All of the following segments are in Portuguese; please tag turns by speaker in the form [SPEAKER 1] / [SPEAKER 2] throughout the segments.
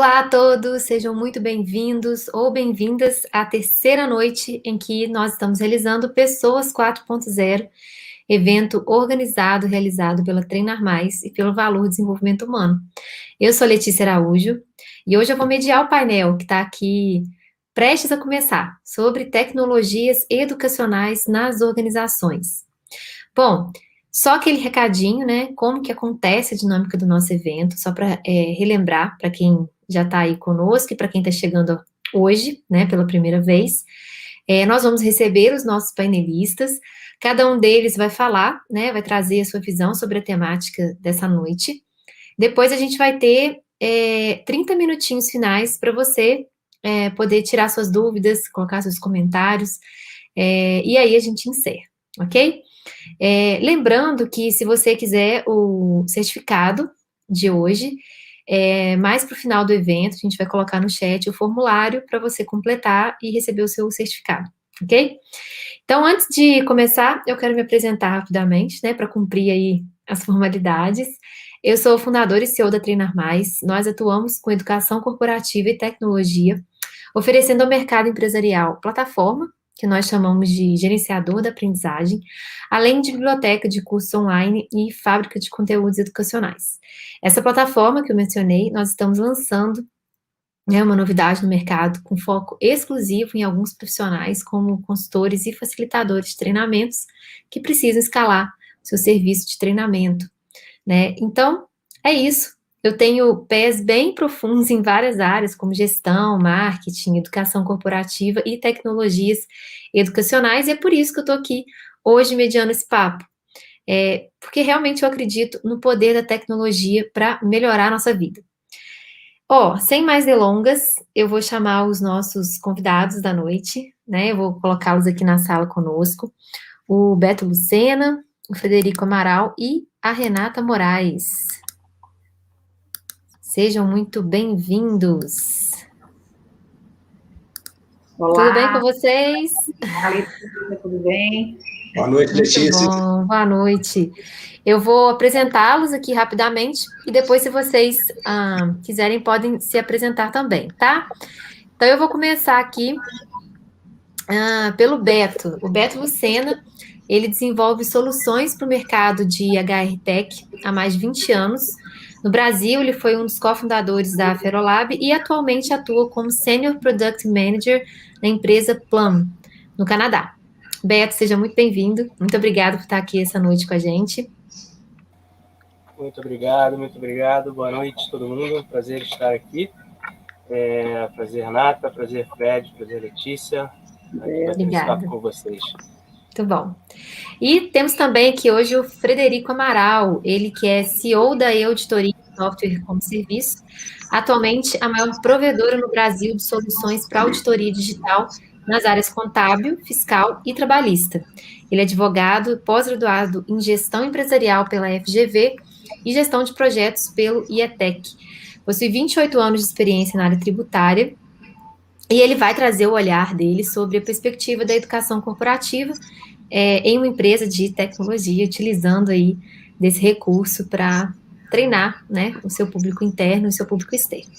[SPEAKER 1] Olá a todos, sejam muito bem-vindos ou bem-vindas à terceira noite em que nós estamos realizando Pessoas 4.0, evento organizado, realizado pela Treinar Mais e pelo Valor Desenvolvimento Humano. Eu sou Letícia Araújo e hoje eu vou mediar o painel que está aqui prestes a começar, sobre tecnologias educacionais nas organizações. Bom, só aquele recadinho, né? Como que acontece a dinâmica do nosso evento, só para relembrar para quem já está aí conosco e para quem está chegando hoje, né, pela primeira vez. Nós vamos receber os nossos painelistas, cada um deles vai falar, né, vai trazer a sua visão sobre a temática dessa noite. Depois a gente vai ter 30 minutinhos finais para você poder tirar suas dúvidas, colocar seus comentários, e aí a gente encerra, ok? Lembrando que se você quiser o certificado de hoje, mais para o final do evento, a gente vai colocar no chat o formulário para você completar e receber o seu certificado, ok? Então, antes de começar, eu quero me apresentar rapidamente, né, para cumprir aí as formalidades. Eu sou fundadora e CEO da Treinar Mais. Nós atuamos com educação corporativa e tecnologia, oferecendo ao mercado empresarial plataforma, que nós chamamos de gerenciador da aprendizagem, além de biblioteca de cursos online e fábrica de conteúdos educacionais. Essa plataforma que eu mencionei, nós estamos lançando uma novidade no mercado com foco exclusivo em alguns profissionais, como consultores e facilitadores de treinamentos, que precisam escalar seu serviço de treinamento, né? Então, é isso. Eu tenho pés bem profundos em várias áreas, como gestão, marketing, educação corporativa e tecnologias educacionais, e é por isso que eu estou aqui hoje mediando esse papo. Porque realmente eu acredito no poder da tecnologia para melhorar a nossa vida. Sem mais delongas, eu vou chamar os nossos convidados da noite, né? Eu vou colocá-los aqui na sala conosco. O Beto Lucena, o Frederico Amaral e a Renata Moraes. Sejam muito bem-vindos.
[SPEAKER 2] Olá.
[SPEAKER 1] Tudo bem com vocês?
[SPEAKER 2] Tudo bem?
[SPEAKER 3] Boa noite, Letícia.
[SPEAKER 1] Muito bom, boa noite. Eu vou apresentá-los aqui rapidamente e depois, se vocês quiserem, podem se apresentar também, tá? Então, eu vou começar aqui pelo Beto. O Beto Lucena, ele desenvolve soluções para o mercado de HR Tech há mais de 20 anos. No Brasil, ele foi um dos cofundadores da Ferolab e atualmente atua como Senior Product Manager na empresa Plum, no Canadá. Beto, seja muito bem-vindo. Muito obrigado por estar aqui essa noite com a gente.
[SPEAKER 4] Muito obrigado, muito obrigado. Boa noite, todo mundo. Prazer estar aqui. Prazer, Renata. Prazer, Fred. Prazer, Letícia.
[SPEAKER 1] Obrigada.
[SPEAKER 4] Com vocês.
[SPEAKER 1] Muito bom. E temos também aqui hoje o Frederico Amaral, ele que é CEO da E-Auditoria Software como Serviço, atualmente a maior provedora no Brasil de soluções para auditoria digital nas áreas contábil, fiscal e trabalhista. Ele é advogado, pós-graduado em gestão empresarial pela FGV e gestão de projetos pelo IETEC. Possui 28 anos de experiência na área tributária e ele vai trazer o olhar dele sobre a perspectiva da educação corporativa em uma empresa de tecnologia, utilizando aí desse recurso para treinar, né, o seu público interno e o seu público externo.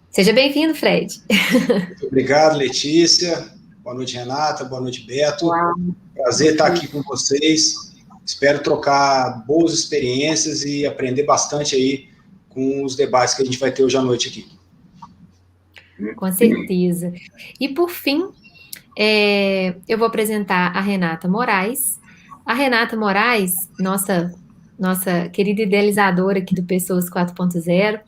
[SPEAKER 1] Seja bem-vindo, Fred.
[SPEAKER 3] Muito obrigado, Letícia. Boa noite, Renata. Boa noite, Beto.
[SPEAKER 2] Olá.
[SPEAKER 3] Prazer estar aqui com vocês. Espero trocar boas experiências e aprender bastante aí com os debates que a gente vai ter hoje à noite aqui.
[SPEAKER 1] Com certeza. E, por fim, eu vou apresentar a Renata Moraes. A Renata Moraes, nossa querida idealizadora aqui do Pessoas 4.0,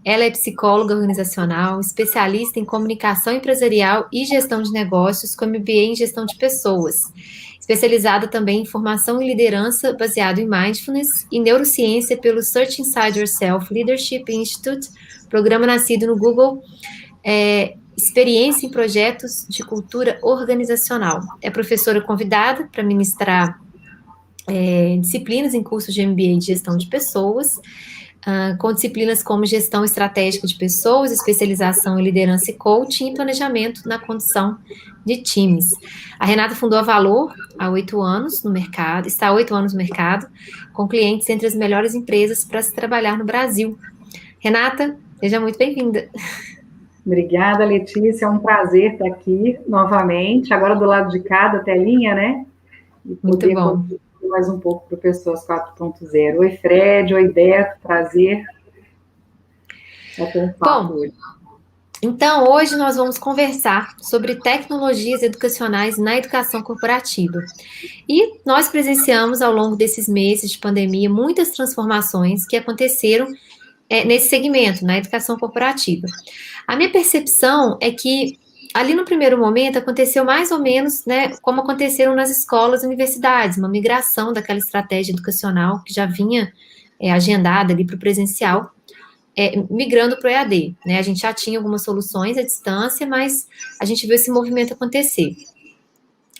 [SPEAKER 1] ela é psicóloga organizacional, especialista em comunicação empresarial e gestão de negócios, com MBA em gestão de pessoas, especializada também em formação e liderança baseado em mindfulness e neurociência pelo Search Inside Yourself Leadership Institute, programa nascido no Google, experiência em projetos de cultura organizacional. É professora convidada para ministrar disciplinas em cursos de MBA de gestão de pessoas, com disciplinas como gestão estratégica de pessoas, especialização em liderança e coaching e planejamento na condução de times. A Renata fundou a Valor há 8 anos no mercado, está há 8 anos no mercado, com clientes entre as melhores empresas para se trabalhar no Brasil. Renata, Seja muito bem-vinda.
[SPEAKER 2] Obrigada, Letícia. É um prazer estar aqui novamente, agora do lado de cá da telinha, né? E
[SPEAKER 1] Muito
[SPEAKER 2] poder
[SPEAKER 1] bom.
[SPEAKER 2] contribuir mais um pouco para o Pessoas 4.0. Oi, Fred. Oi, Beto. Prazer bater um papo
[SPEAKER 1] Bom,
[SPEAKER 2] hoje.
[SPEAKER 1] então hoje nós vamos conversar sobre tecnologias educacionais na educação corporativa. E nós presenciamos ao longo desses meses de pandemia muitas transformações que aconteceram nesse segmento, na educação corporativa. A minha percepção é que ali no primeiro momento aconteceu mais ou menos, né, como aconteceram nas escolas e universidades, uma migração daquela estratégia educacional que já vinha agendada ali para o presencial, migrando para o EAD, né? A gente já tinha algumas soluções à distância, mas a gente viu esse movimento acontecer.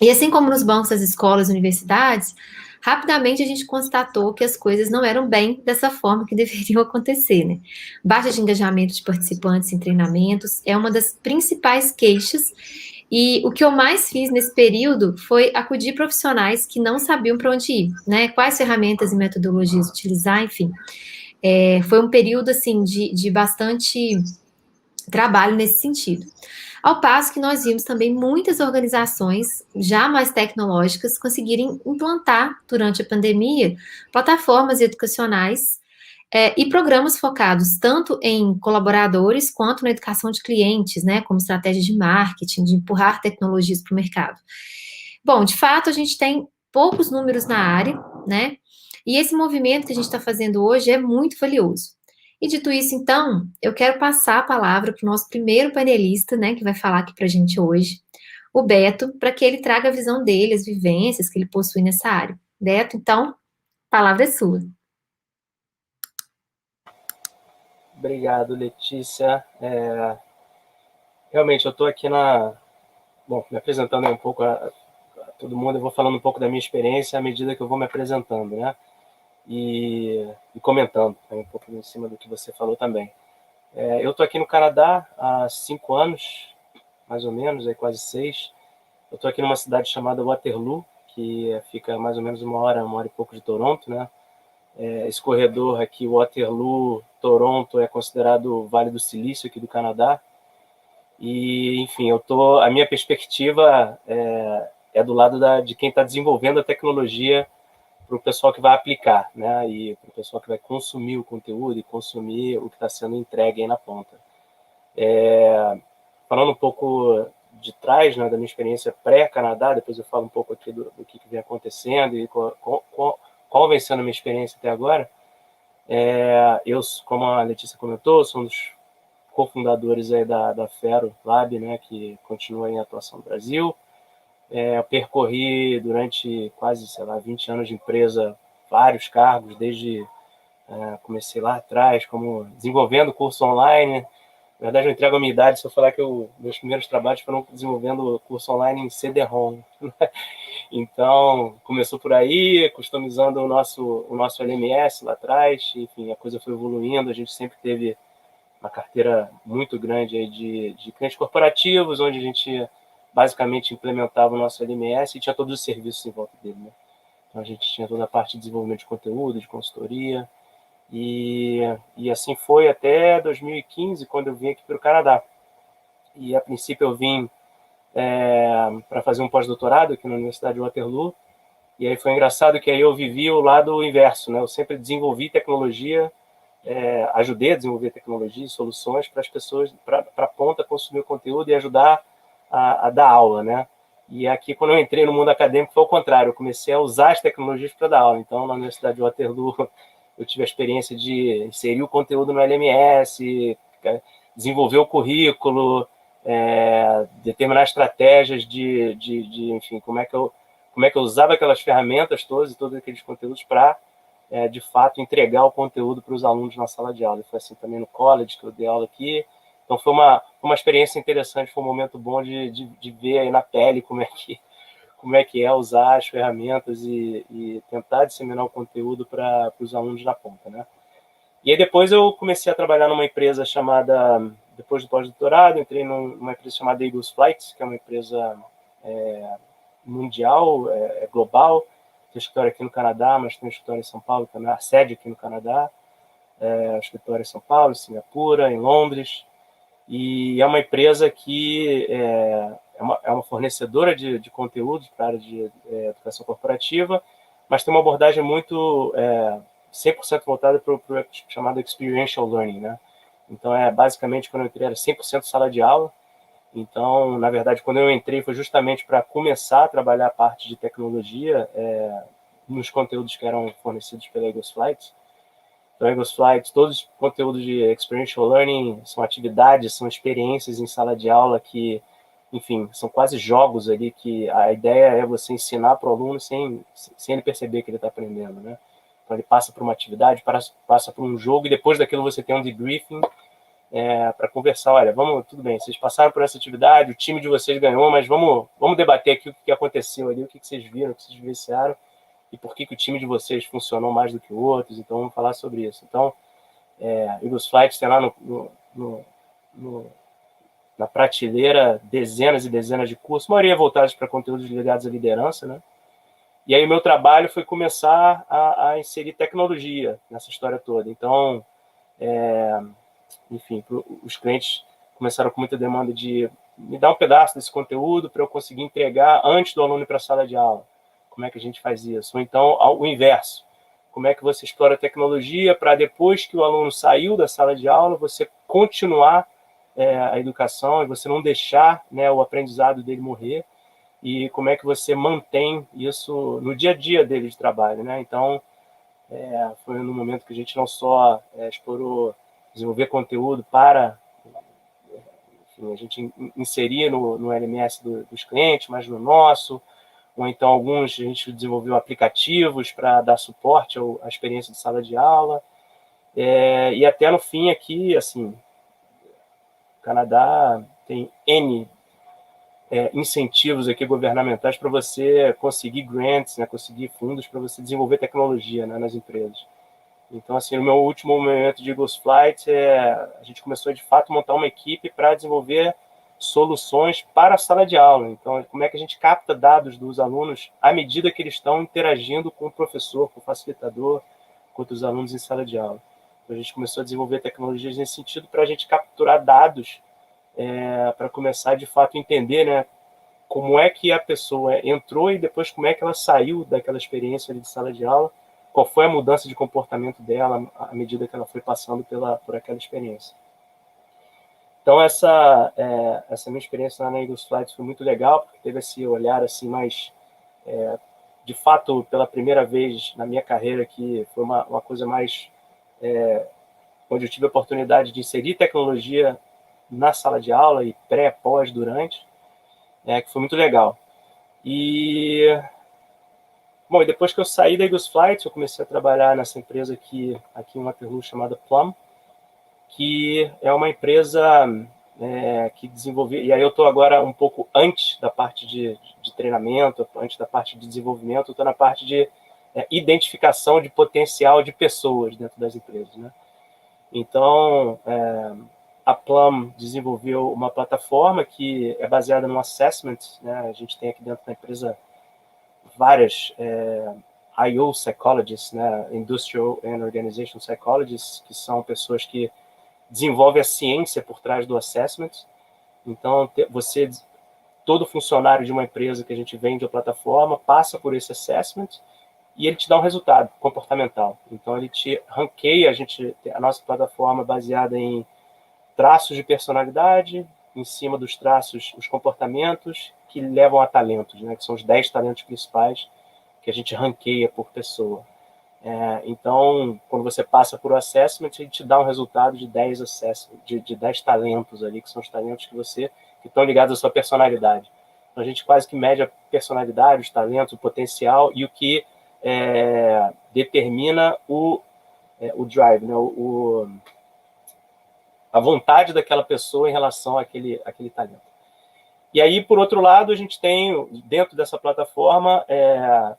[SPEAKER 1] E assim como nos bancos das escolas e universidades, rapidamente a gente constatou que as coisas não eram bem dessa forma que deveriam acontecer, né? Baixa de engajamento de participantes em treinamentos é uma das principais queixas, e o que eu mais fiz nesse período foi acudir profissionais que não sabiam para onde ir, né? Quais ferramentas e metodologias utilizar, enfim. Foi um período, assim, de bastante trabalho nesse sentido. Ao passo que nós vimos também muitas organizações já mais tecnológicas conseguirem implantar, durante a pandemia, plataformas educacionais e programas focados tanto em colaboradores quanto na educação de clientes, né, como estratégia de marketing, de empurrar tecnologias para o mercado. Bom, de fato, a gente tem poucos números na área, né, e esse movimento que a gente está fazendo hoje é muito valioso. E dito isso, então, eu quero passar a palavra para o nosso primeiro panelista, né, que vai falar aqui para a gente hoje, o Beto, para que ele traga a visão dele, as vivências que ele possui nessa área. Beto, então, a palavra é sua.
[SPEAKER 4] Obrigado, Letícia. Realmente, eu estou aqui Bom, me apresentando aí um pouco a todo mundo, eu vou falando um pouco da minha experiência à medida que eu vou me apresentando, né? E comentando um pouco em cima do que você falou também. Eu estou aqui no Canadá há 5 anos, mais ou menos, aí quase 6. Eu estou aqui numa cidade chamada Waterloo, que fica mais ou menos uma hora e pouco de Toronto, né? Esse corredor aqui, Waterloo, Toronto, é considerado o Vale do Silício aqui do Canadá. E, enfim, a minha perspectiva é do lado de quem está desenvolvendo a tecnologia para o pessoal que vai aplicar, né? E para o pessoal que vai consumir o conteúdo e consumir o que está sendo entregue aí na ponta. Falando um pouco de trás, né, da minha experiência pré-Canadá, depois eu falo um pouco aqui do que vem acontecendo e qual vem sendo a minha experiência até agora. Eu, como a Letícia comentou, sou um dos cofundadores aí da Fero Lab, né, que continua em atuação no Brasil. Eu percorri durante quase, 20 anos de empresa, vários cargos, desde comecei lá atrás, como desenvolvendo curso online. Na verdade, eu entrego a minha idade se eu falar que meus primeiros trabalhos foram desenvolvendo curso online em CD-ROM. Então, começou por aí, customizando o nosso LMS lá atrás. Enfim, a coisa foi evoluindo. A gente sempre teve uma carteira muito grande aí de clientes corporativos, onde a gente basicamente implementava o nosso LMS e tinha todos os serviços em volta dele, né? Então, a gente tinha toda a parte de desenvolvimento de conteúdo, de consultoria, e assim foi até 2015, quando eu vim aqui para o Canadá. E, a princípio, eu vim para fazer um pós-doutorado aqui na Universidade de Waterloo, e aí foi engraçado que aí eu vivi o lado inverso, né? Eu sempre desenvolvi tecnologia, ajudei a desenvolver tecnologia e soluções para as pessoas, para a ponta consumir o conteúdo e ajudar a dar aula, né? E aqui, quando eu entrei no mundo acadêmico, foi o contrário. Eu comecei a usar as tecnologias para dar aula. Então, na Universidade de Waterloo, eu tive a experiência de inserir o conteúdo no LMS, desenvolver o currículo, determinar estratégias enfim, como é que eu usava aquelas ferramentas todas e todos aqueles conteúdos para, de fato, entregar o conteúdo para os alunos na sala de aula. E foi assim também no college, que eu dei aula aqui. Então, foi uma experiência interessante, foi um momento bom de ver aí na pele como é que é usar as ferramentas e tentar disseminar o conteúdo para os alunos na ponta, né? E aí depois eu comecei a trabalhar numa empresa depois do pós-doutorado, entrei numa empresa chamada Eagles Flights, que é uma empresa mundial, global, tem escritório aqui no Canadá, mas tem escritório em São Paulo também, a sede aqui no Canadá. escritório em São Paulo, em Singapura, em Londres, e é uma empresa que é uma fornecedora de conteúdos para a área de educação corporativa, mas tem uma abordagem muito 100% voltada para o chamado experiential learning, né? Então, basicamente, quando eu entrei, era 100% sala de aula. Então, na verdade, quando eu entrei, foi justamente para começar a trabalhar a parte de tecnologia nos conteúdos que eram fornecidos pela Eagles Flights. Então, Eagles Flights, todos os conteúdos de experiential learning são atividades, são experiências em sala de aula que, enfim, são quase jogos ali que a ideia é você ensinar para o aluno sem ele perceber que ele está aprendendo, né? Então, ele passa por uma atividade, passa por um jogo e depois daquilo você tem um debriefing para conversar. Olha, tudo bem, vocês passaram por essa atividade, o time de vocês ganhou, mas vamos debater aqui o que aconteceu ali, o que vocês viram, o que vocês vivenciaram e por que o time de vocês funcionou mais do que outros. Então, vamos falar sobre isso. Então, Eagles Flights tem lá na prateleira dezenas e dezenas de cursos, a maioria voltados para conteúdos ligados à liderança, né? E aí o meu trabalho foi começar a inserir tecnologia nessa história toda. Então, enfim, os clientes começaram com muita demanda de me dar um pedaço desse conteúdo para eu conseguir entregar antes do aluno ir para a sala de aula. Como é que a gente faz isso? Ou então, o inverso. Como é que você explora a tecnologia para depois que o aluno saiu da sala de aula, você continuar a educação e você não deixar, né, o aprendizado dele morrer, e como é que você mantém isso no dia a dia dele de trabalho, né? Então, foi no momento que a gente não só explorou desenvolver conteúdo para, enfim, a gente inserir no LMS dos clientes, mas no nosso, ou então alguns a gente desenvolveu aplicativos para dar suporte à experiência de sala de aula, e até no fim aqui, assim, o Canadá tem N incentivos aqui governamentais para você conseguir grants, né, conseguir fundos para você desenvolver tecnologia, né, nas empresas. Então, assim, no meu último momento de Eagles Flight, a gente começou, de fato, a montar uma equipe para desenvolver soluções para a sala de aula. Então, como é que a gente capta dados dos alunos à medida que eles estão interagindo com o professor, com o facilitador, com os alunos em sala de aula. Então, a gente começou a desenvolver tecnologias nesse sentido para a gente capturar dados para começar, de fato, a entender, né, como é que a pessoa entrou e depois como é que ela saiu daquela experiência ali de sala de aula, qual foi a mudança de comportamento dela à medida que ela foi passando por aquela experiência. Então, essa minha experiência lá na Eagles Flights foi muito legal, porque teve esse olhar assim mais, de fato, pela primeira vez na minha carreira, que foi uma coisa mais, onde eu tive a oportunidade de inserir tecnologia na sala de aula e pré, pós, durante, que foi muito legal. Bom, e depois que eu saí da Eagles Flight, eu comecei a trabalhar nessa empresa aqui em Waterloo, chamada Plum, que é uma empresa que desenvolveu... E aí eu estou agora um pouco antes da parte de treinamento, antes da parte de desenvolvimento, eu estou na parte de identificação de potencial de pessoas dentro das empresas, né? Então, a Plum desenvolveu uma plataforma que é baseada no assessment, né? A gente tem aqui dentro da empresa várias I/O psychologists, né? Industrial and Organizational Psychologists, que são pessoas que desenvolvem a ciência por trás do assessment. Então, todo funcionário de uma empresa que a gente vende a plataforma passa por esse assessment e ele te dá um resultado comportamental. Então, ele te ranqueia. A nossa plataforma é baseada em traços de personalidade, em cima dos traços, os comportamentos que levam a talentos, né, que são os 10 talentos principais que a gente ranqueia por pessoa. Então, quando você passa por o assessment, ele te dá um resultado de 10 de 10 talentos ali, que são os talentos que estão ligados à sua personalidade. Então, a gente quase que mede a personalidade, os talentos, o potencial e o que determina o drive, né, a vontade daquela pessoa em relação àquele talento. E aí, por outro lado, a gente tem, dentro dessa plataforma,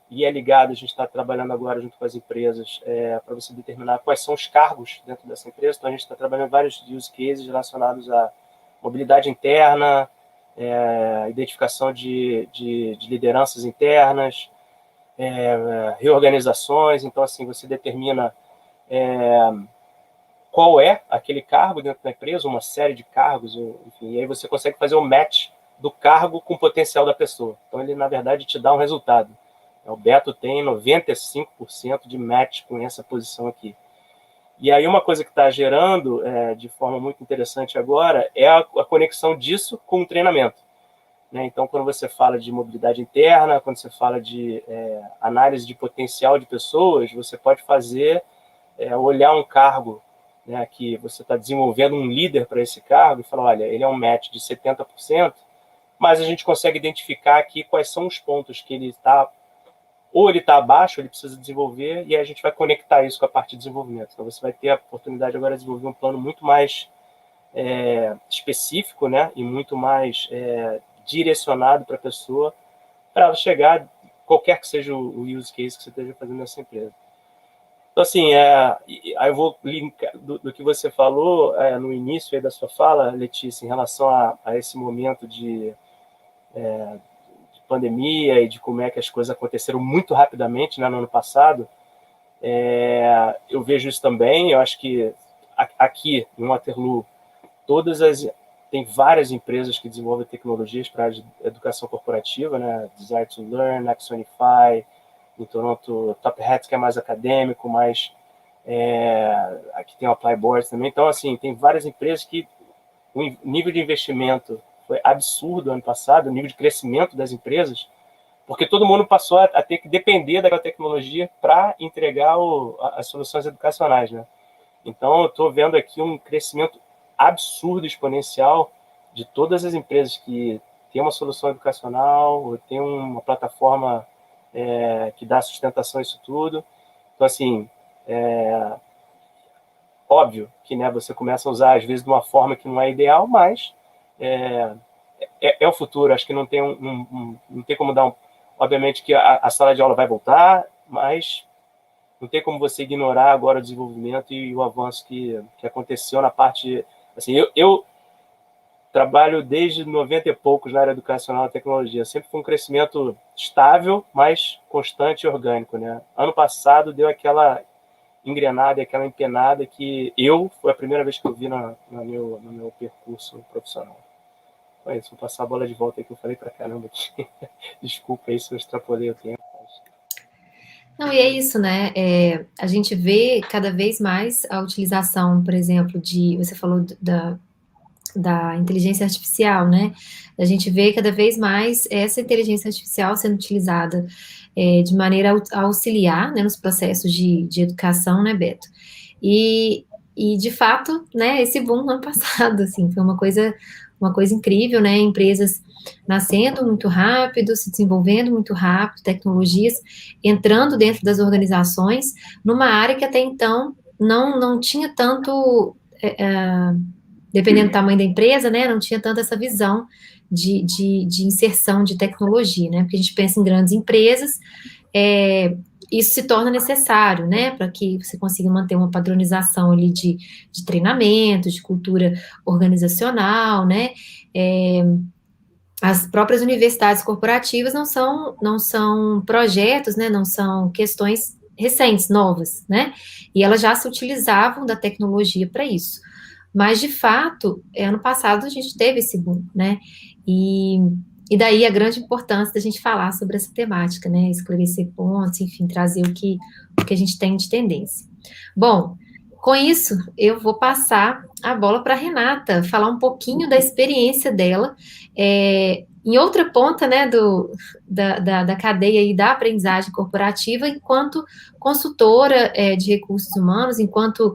[SPEAKER 4] e é ligado, a gente está trabalhando agora junto com as empresas para você determinar quais são os cargos dentro dessa empresa. Então, a gente está trabalhando em vários use cases relacionados à mobilidade interna, identificação de lideranças internas, reorganizações. Então, assim, você determina qual é aquele cargo dentro da empresa, uma série de cargos, enfim, e aí você consegue fazer o match do cargo com o potencial da pessoa. Então, ele, na verdade, te dá um resultado. O Beto tem 95% de match com essa posição aqui. E aí, uma coisa que está gerando de forma muito interessante agora é a conexão disso com o treinamento. Né? Então, quando você fala de mobilidade interna, quando você fala de análise de potencial de pessoas, você pode fazer, olhar um cargo, né, que você está desenvolvendo um líder para esse cargo e falar, olha, ele é um match de 70%, mas a gente consegue identificar aqui quais são os pontos que ele está, ou ele está abaixo, ou ele precisa desenvolver, e aí a gente vai conectar isso com a parte de desenvolvimento. Então, você vai ter a oportunidade agora de desenvolver um plano muito mais específico, né, e muito mais direcionado para a pessoa, para ela chegar, qualquer que seja o use case que você esteja fazendo nessa empresa. Então, assim, aí eu vou linkar do que você falou no início aí da sua fala, Letícia, em relação a esse momento de pandemia e de como é que as coisas aconteceram muito rapidamente, né, no ano passado. Eu vejo isso também. Eu acho que aqui no Waterloo tem várias empresas que desenvolvem tecnologias para a educação corporativa, né, Desire to Learn, Axonify, em Toronto, Top Hats, que é mais acadêmico, mas aqui tem o Apply Boards também. Então, assim, tem várias empresas que o nível de investimento foi absurdo ano passado, o nível de crescimento das empresas, porque todo mundo passou a ter que depender daquela tecnologia para entregar as soluções educacionais, né? Então, eu estou vendo aqui um crescimento absurdo, exponencial, de todas as empresas que têm uma solução educacional, ou tem uma plataforma que dá sustentação a isso tudo. Então, assim, óbvio que, né, você começa a usar, às vezes, de uma forma que não é ideal, mas é o futuro. Acho que não tem, não tem como dar obviamente que a sala de aula vai voltar, mas não tem como você ignorar agora o desenvolvimento e o avanço que aconteceu na parte... Assim, eu trabalho desde 90 e poucos na área educacional e tecnologia. Sempre foi um crescimento estável, mas constante e orgânico, né? Ano passado deu aquela engrenada, aquela empenada que foi a primeira vez que eu vi no meu percurso profissional. Então é isso, vou passar a bola de volta aí que eu falei pra caramba aqui. Desculpa aí se eu extrapolei o tempo.
[SPEAKER 1] Não, e é isso, né? A gente vê cada vez mais a utilização, por exemplo, você falou da inteligência artificial, né? A gente vê cada vez mais essa inteligência artificial sendo utilizada de maneira a auxiliar, né, nos processos de educação, né, Beto? E de fato, né, esse boom no ano passado, assim, foi uma coisa incrível, né? Empresas nascendo muito rápido, se desenvolvendo muito rápido, tecnologias entrando dentro das organizações, numa área que até então não tinha tanto, dependendo do tamanho da empresa, né, não tinha tanto essa visão de inserção de tecnologia, né? Porque a gente pensa em grandes empresas, isso se torna necessário, né, para que você consiga manter uma padronização ali de treinamento, de cultura organizacional, né? As próprias universidades corporativas não são projetos, né, não são questões recentes, novas, né? E elas já se utilizavam da tecnologia para isso. Mas, de fato, ano passado a gente teve esse boom, né? E daí a grande importância da gente falar sobre essa temática, né? Esclarecer pontos, enfim, trazer o que a gente tem de tendência. Bom, com isso, eu vou passar a bola para a Renata, falar um pouquinho da experiência dela em outra ponta, né, da cadeia aí da aprendizagem corporativa, enquanto consultora de recursos humanos, enquanto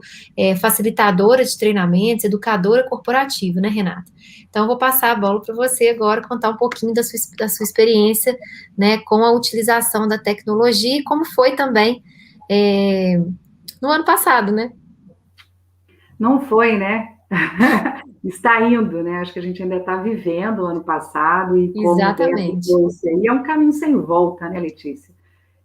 [SPEAKER 1] facilitadora de treinamentos, educadora corporativa, né, Renata? Então, eu vou passar a bola para você agora, contar um pouquinho da sua experiência, né, com a utilização da tecnologia e como foi também no ano passado, né?
[SPEAKER 2] Não foi, né? Está indo, né? Acho que a gente ainda está vivendo o ano passado e como
[SPEAKER 1] Exatamente.
[SPEAKER 2] E é um caminho sem volta, né, Letícia?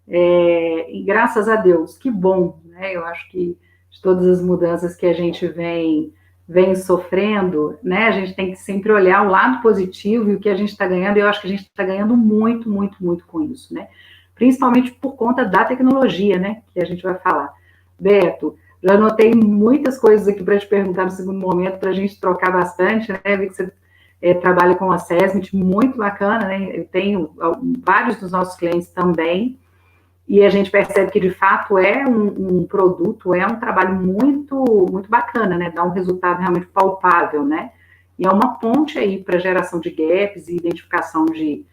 [SPEAKER 2] E graças a Deus, que bom, né? Eu acho que de todas as mudanças que a gente vem sofrendo, né? A gente tem que sempre olhar o lado positivo e o que a gente está ganhando. E eu acho que a gente está ganhando muito, muito, muito com isso, né? Principalmente por conta da tecnologia, né? Que a gente vai falar. Beto, Já anotei muitas coisas aqui para te perguntar no segundo momento, para a gente trocar bastante, né? Vi que você trabalha com assessment, muito bacana, né? Eu tenho vários dos nossos clientes também, e a gente percebe que, de fato, é um produto, é um trabalho muito, muito bacana, né? Dá um resultado realmente palpável, né? E é uma ponte aí para geração de gaps e identificação de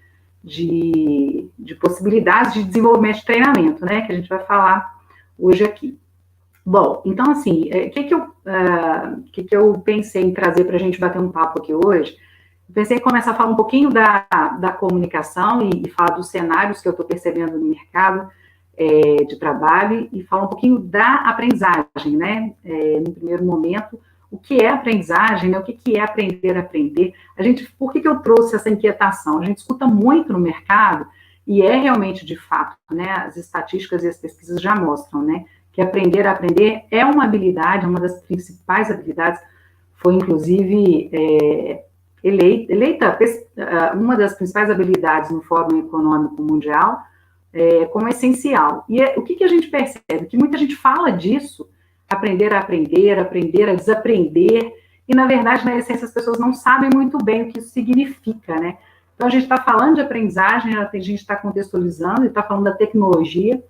[SPEAKER 2] possibilidades de desenvolvimento de treinamento, né? Que a gente vai falar hoje aqui. Bom, então, assim, o que eu pensei em trazer para a gente bater um papo aqui hoje? Eu pensei em começar a falar um pouquinho da comunicação e falar dos cenários que eu estou percebendo no mercado de trabalho e falar um pouquinho da aprendizagem, né? No primeiro momento, o que é aprendizagem, né? O que é aprender a aprender? Por que eu trouxe essa inquietação? A gente escuta muito no mercado e é realmente, de fato, né? As estatísticas e as pesquisas já mostram, né? Que aprender a aprender é uma habilidade, uma das principais habilidades, foi inclusive eleita uma das principais habilidades no Fórum Econômico Mundial como essencial. E o que a gente percebe? Que muita gente fala disso, aprender a aprender, aprender a desaprender, e na verdade, na essência, as pessoas não sabem muito bem o que isso significa, né? Então a gente está falando de aprendizagem, a gente está contextualizando e está falando da tecnologia,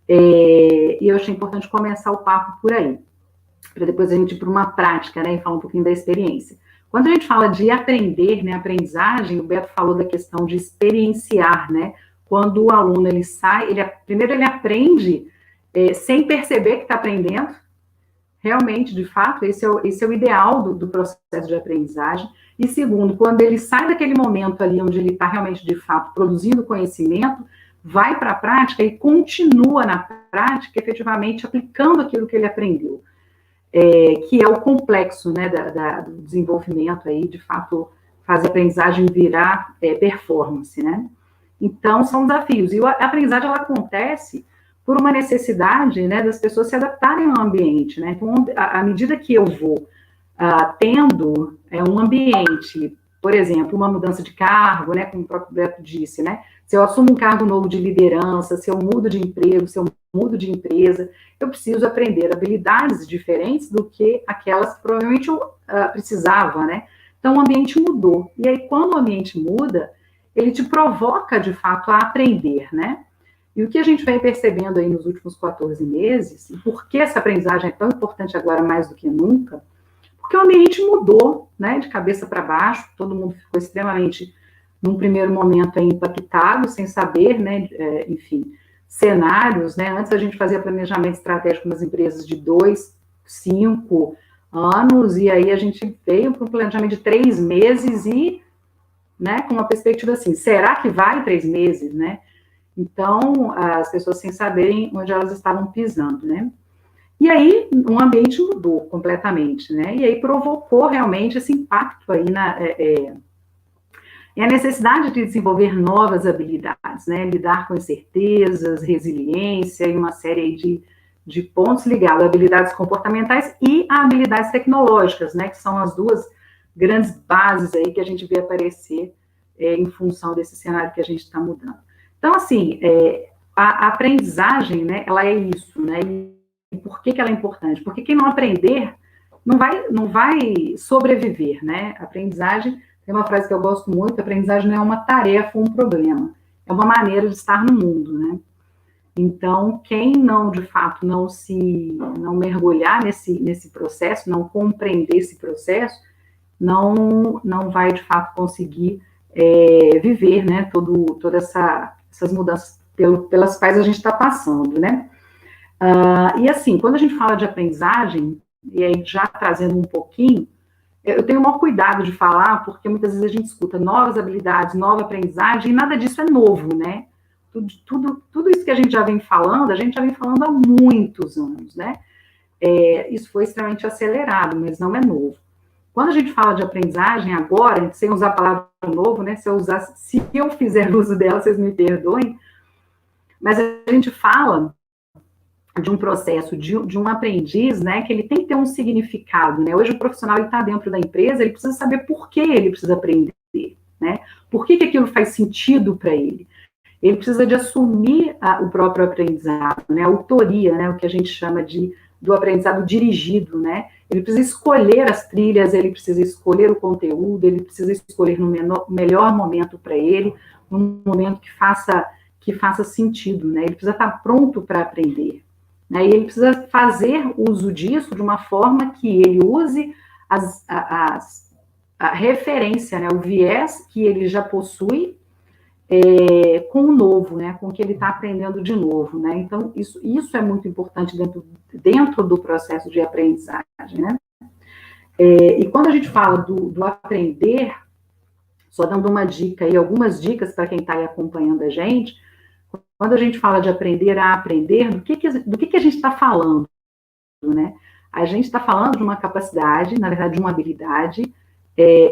[SPEAKER 2] e eu achei importante começar o papo por aí, para depois a gente ir para uma prática, né, e falar um pouquinho da experiência. Quando a gente fala de aprender, né, aprendizagem, o Beto falou da questão de experienciar, né, quando o aluno, ele sai, primeiro ele aprende sem perceber que está aprendendo, realmente, de fato, esse é o ideal do processo de aprendizagem, e segundo, quando ele sai daquele momento ali, onde ele está realmente, de fato, produzindo conhecimento, vai para a prática e continua na prática, efetivamente, aplicando aquilo que ele aprendeu, que é o complexo, né, do desenvolvimento aí, de fato, fazer a aprendizagem virar performance, né? Então, são desafios. E a aprendizagem, ela acontece por uma necessidade, né, das pessoas se adaptarem ao ambiente, né? Então, à medida que eu vou tendo um ambiente, por exemplo, uma mudança de cargo, né, como o próprio Beto disse, né? Se eu assumo um cargo novo de liderança, se eu mudo de emprego, se eu mudo de empresa, eu preciso aprender habilidades diferentes do que aquelas que provavelmente eu precisava, né? Então, o ambiente mudou. E aí, quando o ambiente muda, ele te provoca, de fato, a aprender, né? E o que a gente vem percebendo aí nos últimos 14 meses, e por que essa aprendizagem é tão importante agora mais do que nunca, porque o ambiente mudou, né, de cabeça para baixo, todo mundo ficou extremamente, num primeiro momento, impactado, sem saber, né, enfim, cenários, né, antes a gente fazia planejamento estratégico nas empresas de 2, 5 anos, e aí a gente veio para um planejamento de 3 meses e, né, com uma perspectiva assim, será que vai 3 meses, né? Então, as pessoas sem saberem onde elas estavam pisando, né? E aí, o ambiente mudou completamente, né? E aí provocou realmente esse impacto aí e a necessidade de desenvolver novas habilidades, né? Lidar com incertezas, resiliência e uma série aí de pontos ligados a habilidades comportamentais e a habilidades tecnológicas, né? Que são as duas grandes bases aí que a gente vê aparecer em função desse cenário que a gente está mudando. Então, assim, a aprendizagem, né, ela é isso, né, e por que ela é importante? Porque quem não aprender não vai sobreviver, né, a aprendizagem, tem uma frase que eu gosto muito, a aprendizagem não é uma tarefa ou um problema, é uma maneira de estar no mundo, né, então, quem não, de fato, não mergulhar nesse processo, não compreender esse processo, não vai, de fato, conseguir viver, né, todas essas mudanças pelas quais a gente está passando, né? E assim, quando a gente fala de aprendizagem, e aí já trazendo um pouquinho, eu tenho o maior cuidado de falar, porque muitas vezes a gente escuta novas habilidades, nova aprendizagem, e nada disso é novo, né? Tudo isso que a gente já vem falando há muitos anos, né? Isso foi extremamente acelerado, mas não é novo. Quando a gente fala de aprendizagem agora, sem usar a palavra novo, né? Se eu fizer uso dela, vocês me perdoem, mas a gente fala de um processo, de um aprendiz, né? Que ele tem que ter um significado, né? Hoje o profissional está dentro da empresa, ele precisa saber por que ele precisa aprender, né? Por que aquilo faz sentido para ele. Ele precisa de assumir o próprio aprendizado, né? A autoria, né? O que a gente chama de do aprendizado dirigido, né? Ele precisa escolher as trilhas, ele precisa escolher o conteúdo, ele precisa escolher no melhor momento para ele, num momento que faça sentido, né? Ele precisa estar pronto para aprender, né? E ele precisa fazer uso disso de uma forma que ele use a referência, né? O viés que ele já possui com o novo, né? Com o que ele está aprendendo de novo, né? Então, isso é muito importante dentro do processo de aprendizagem, né? E quando a gente fala do aprender, só dando uma dica aí, algumas dicas para quem está aí acompanhando a gente, quando a gente fala de aprender a aprender, do que a gente está falando, né? A gente está falando de uma capacidade, na verdade, de uma habilidade,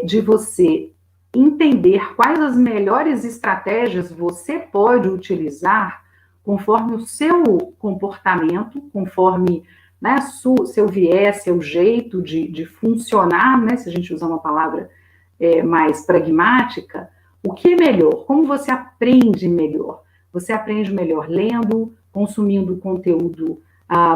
[SPEAKER 2] de você entender quais as melhores estratégias você pode utilizar conforme o seu comportamento, conforme, né, seu viés, seu jeito de funcionar, né, se a gente usar uma palavra mais pragmática, o que é melhor? Como você aprende melhor? Você aprende melhor lendo, consumindo conteúdo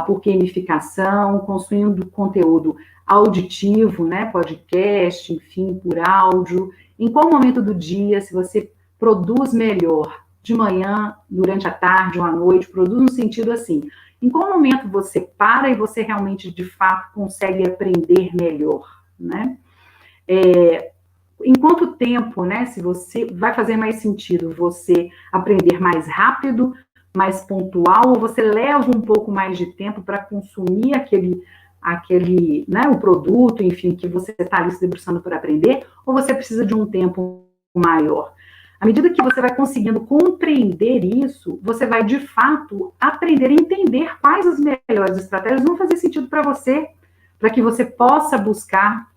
[SPEAKER 2] por gamificação, consumindo conteúdo auditivo, né, podcast, enfim, por áudio. Em qual momento do dia, se você produz melhor de manhã, durante a tarde ou à noite, produz no sentido assim, em qual momento você para e você realmente, de fato, consegue aprender melhor, né? Em quanto tempo, né, se você vai fazer mais sentido você aprender mais rápido, mais pontual, ou você leva um pouco mais de tempo para consumir aquele, né, o produto, enfim, que você está ali se debruçando para aprender, ou você precisa de um tempo maior? À medida que você vai conseguindo compreender isso, você vai, de fato, aprender a entender quais as melhores estratégias vão fazer sentido para você, para que você possa buscar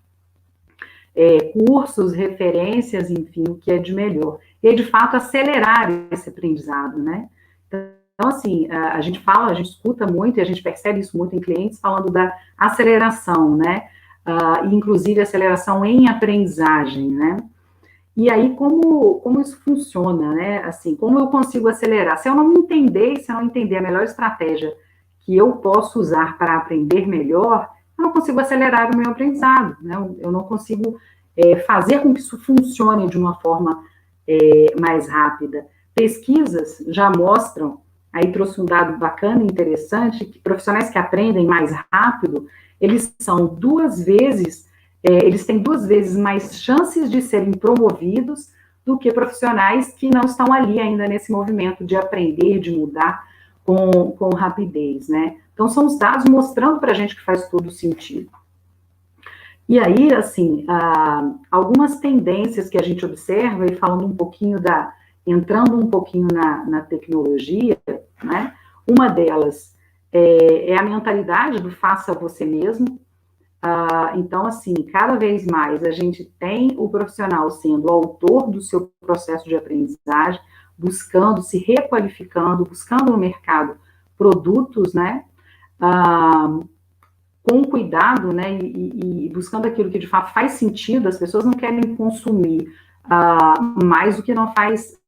[SPEAKER 2] cursos, referências, enfim, o que é de melhor. E aí, de fato, acelerar esse aprendizado, né? Então, assim, a gente escuta muito e a gente percebe isso muito em clientes falando da aceleração, né? Inclusive aceleração em aprendizagem, né? E aí, como isso funciona, né? Assim, como eu consigo acelerar? Se eu não entender a melhor estratégia que eu posso usar para aprender melhor, eu não consigo acelerar o meu aprendizado, né? Eu não consigo fazer com que isso funcione de uma forma mais rápida. Pesquisas já mostram, aí trouxe um dado bacana e interessante, que profissionais que aprendem mais rápido, eles têm 2 vezes mais chances de serem promovidos do que profissionais que não estão ali ainda nesse movimento de aprender, de mudar com rapidez, né? Então, são os dados mostrando para a gente que faz todo sentido. E aí, assim, algumas tendências que a gente observa, e falando um pouquinho entrando um pouquinho na tecnologia, né? Uma delas é a mentalidade do faça você mesmo. Então, assim, cada vez mais a gente tem o profissional sendo o autor do seu processo de aprendizagem, buscando, se requalificando, buscando no mercado produtos, né? Com cuidado, né, e buscando aquilo que de fato faz sentido. As pessoas não querem consumir mais o que não faz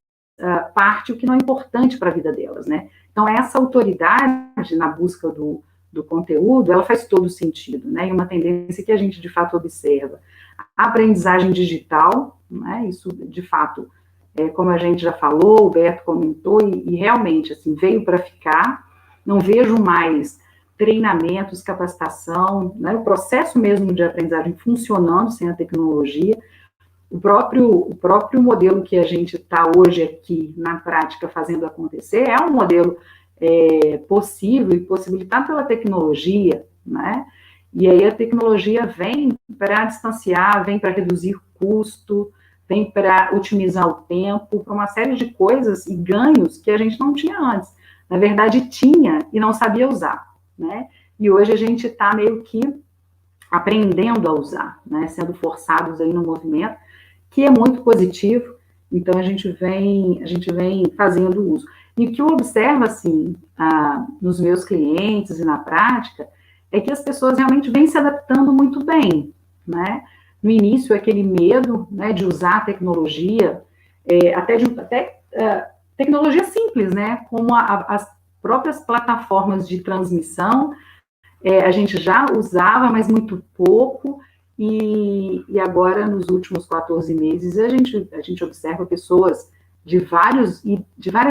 [SPEAKER 2] parte, o que não é importante para a vida delas, né? Então, essa autoridade na busca do conteúdo, ela faz todo sentido, né? E uma tendência que a gente de fato observa. A aprendizagem digital, né? Isso de fato, como a gente já falou, o Beto comentou, e realmente, assim, veio para ficar. Não vejo mais treinamentos, capacitação, né, o processo mesmo de aprendizagem funcionando sem a tecnologia. O próprio modelo que a gente está hoje aqui na prática fazendo acontecer é um modelo possível e possibilitado pela tecnologia, né? E aí a tecnologia vem para distanciar, vem para reduzir custo, vem para otimizar o tempo, para uma série de coisas e ganhos que a gente não tinha antes. Na verdade, tinha e não sabia usar, né? E hoje a gente está meio que aprendendo a usar, né? Sendo forçados aí no movimento, que é muito positivo. Então, a gente vem fazendo uso. E o que eu observo, assim, nos meus clientes e na prática, é que as pessoas realmente vêm se adaptando muito bem, né? No início, aquele medo, né, de usar a tecnologia, tecnologia simples, né? Como as próprias plataformas de transmissão, a gente já usava, mas muito pouco, e agora, nos últimos 14 meses, a gente observa pessoas de várias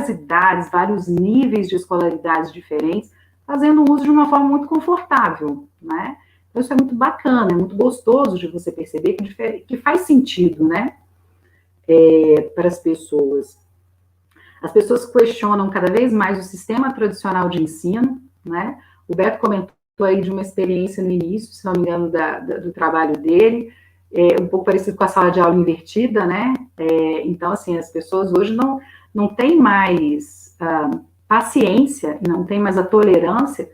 [SPEAKER 2] idades, vários níveis de escolaridades diferentes, fazendo uso de uma forma muito confortável, né? Então, isso é muito bacana, é muito gostoso de você perceber que faz sentido, né? Para as pessoas. As pessoas questionam cada vez mais o sistema tradicional de ensino, né? O Beto comentou aí de uma experiência no início, se não me engano, do trabalho dele, um pouco parecido com a sala de aula invertida, né? Então, assim, as pessoas hoje não têm mais paciência, não têm mais a tolerância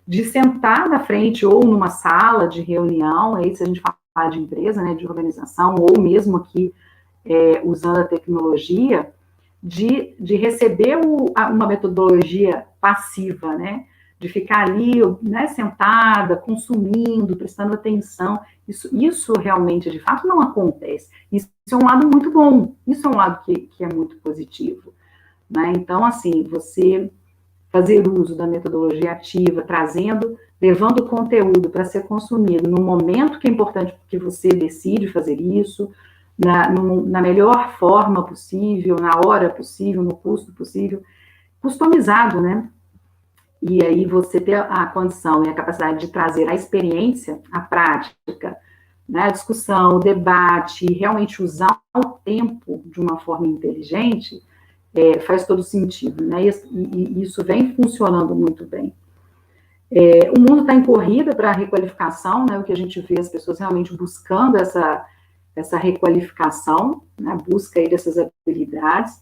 [SPEAKER 2] de sentar na frente ou numa sala de reunião, aí se a gente falar de empresa, né, de organização, ou mesmo aqui usando a tecnologia, de receber uma metodologia passiva, né, de ficar ali, né, sentada, consumindo, prestando atenção. Isso realmente, de fato, não acontece. Isso é um lado muito bom, isso é um lado que é muito positivo, né? Então, assim, você fazer uso da metodologia ativa, levando o conteúdo para ser consumido no momento que é importante, porque você decide fazer isso, na melhor forma possível, na hora possível, no custo possível, customizado, né? E aí você ter a condição e a capacidade de trazer a experiência, a prática, né, a discussão, o debate, realmente usar o tempo de uma forma inteligente, faz todo sentido, né? E isso vem funcionando muito bem. O mundo está em corrida para a requalificação, né? O que a gente vê as pessoas realmente buscando essa requalificação, né? Busca aí dessas habilidades.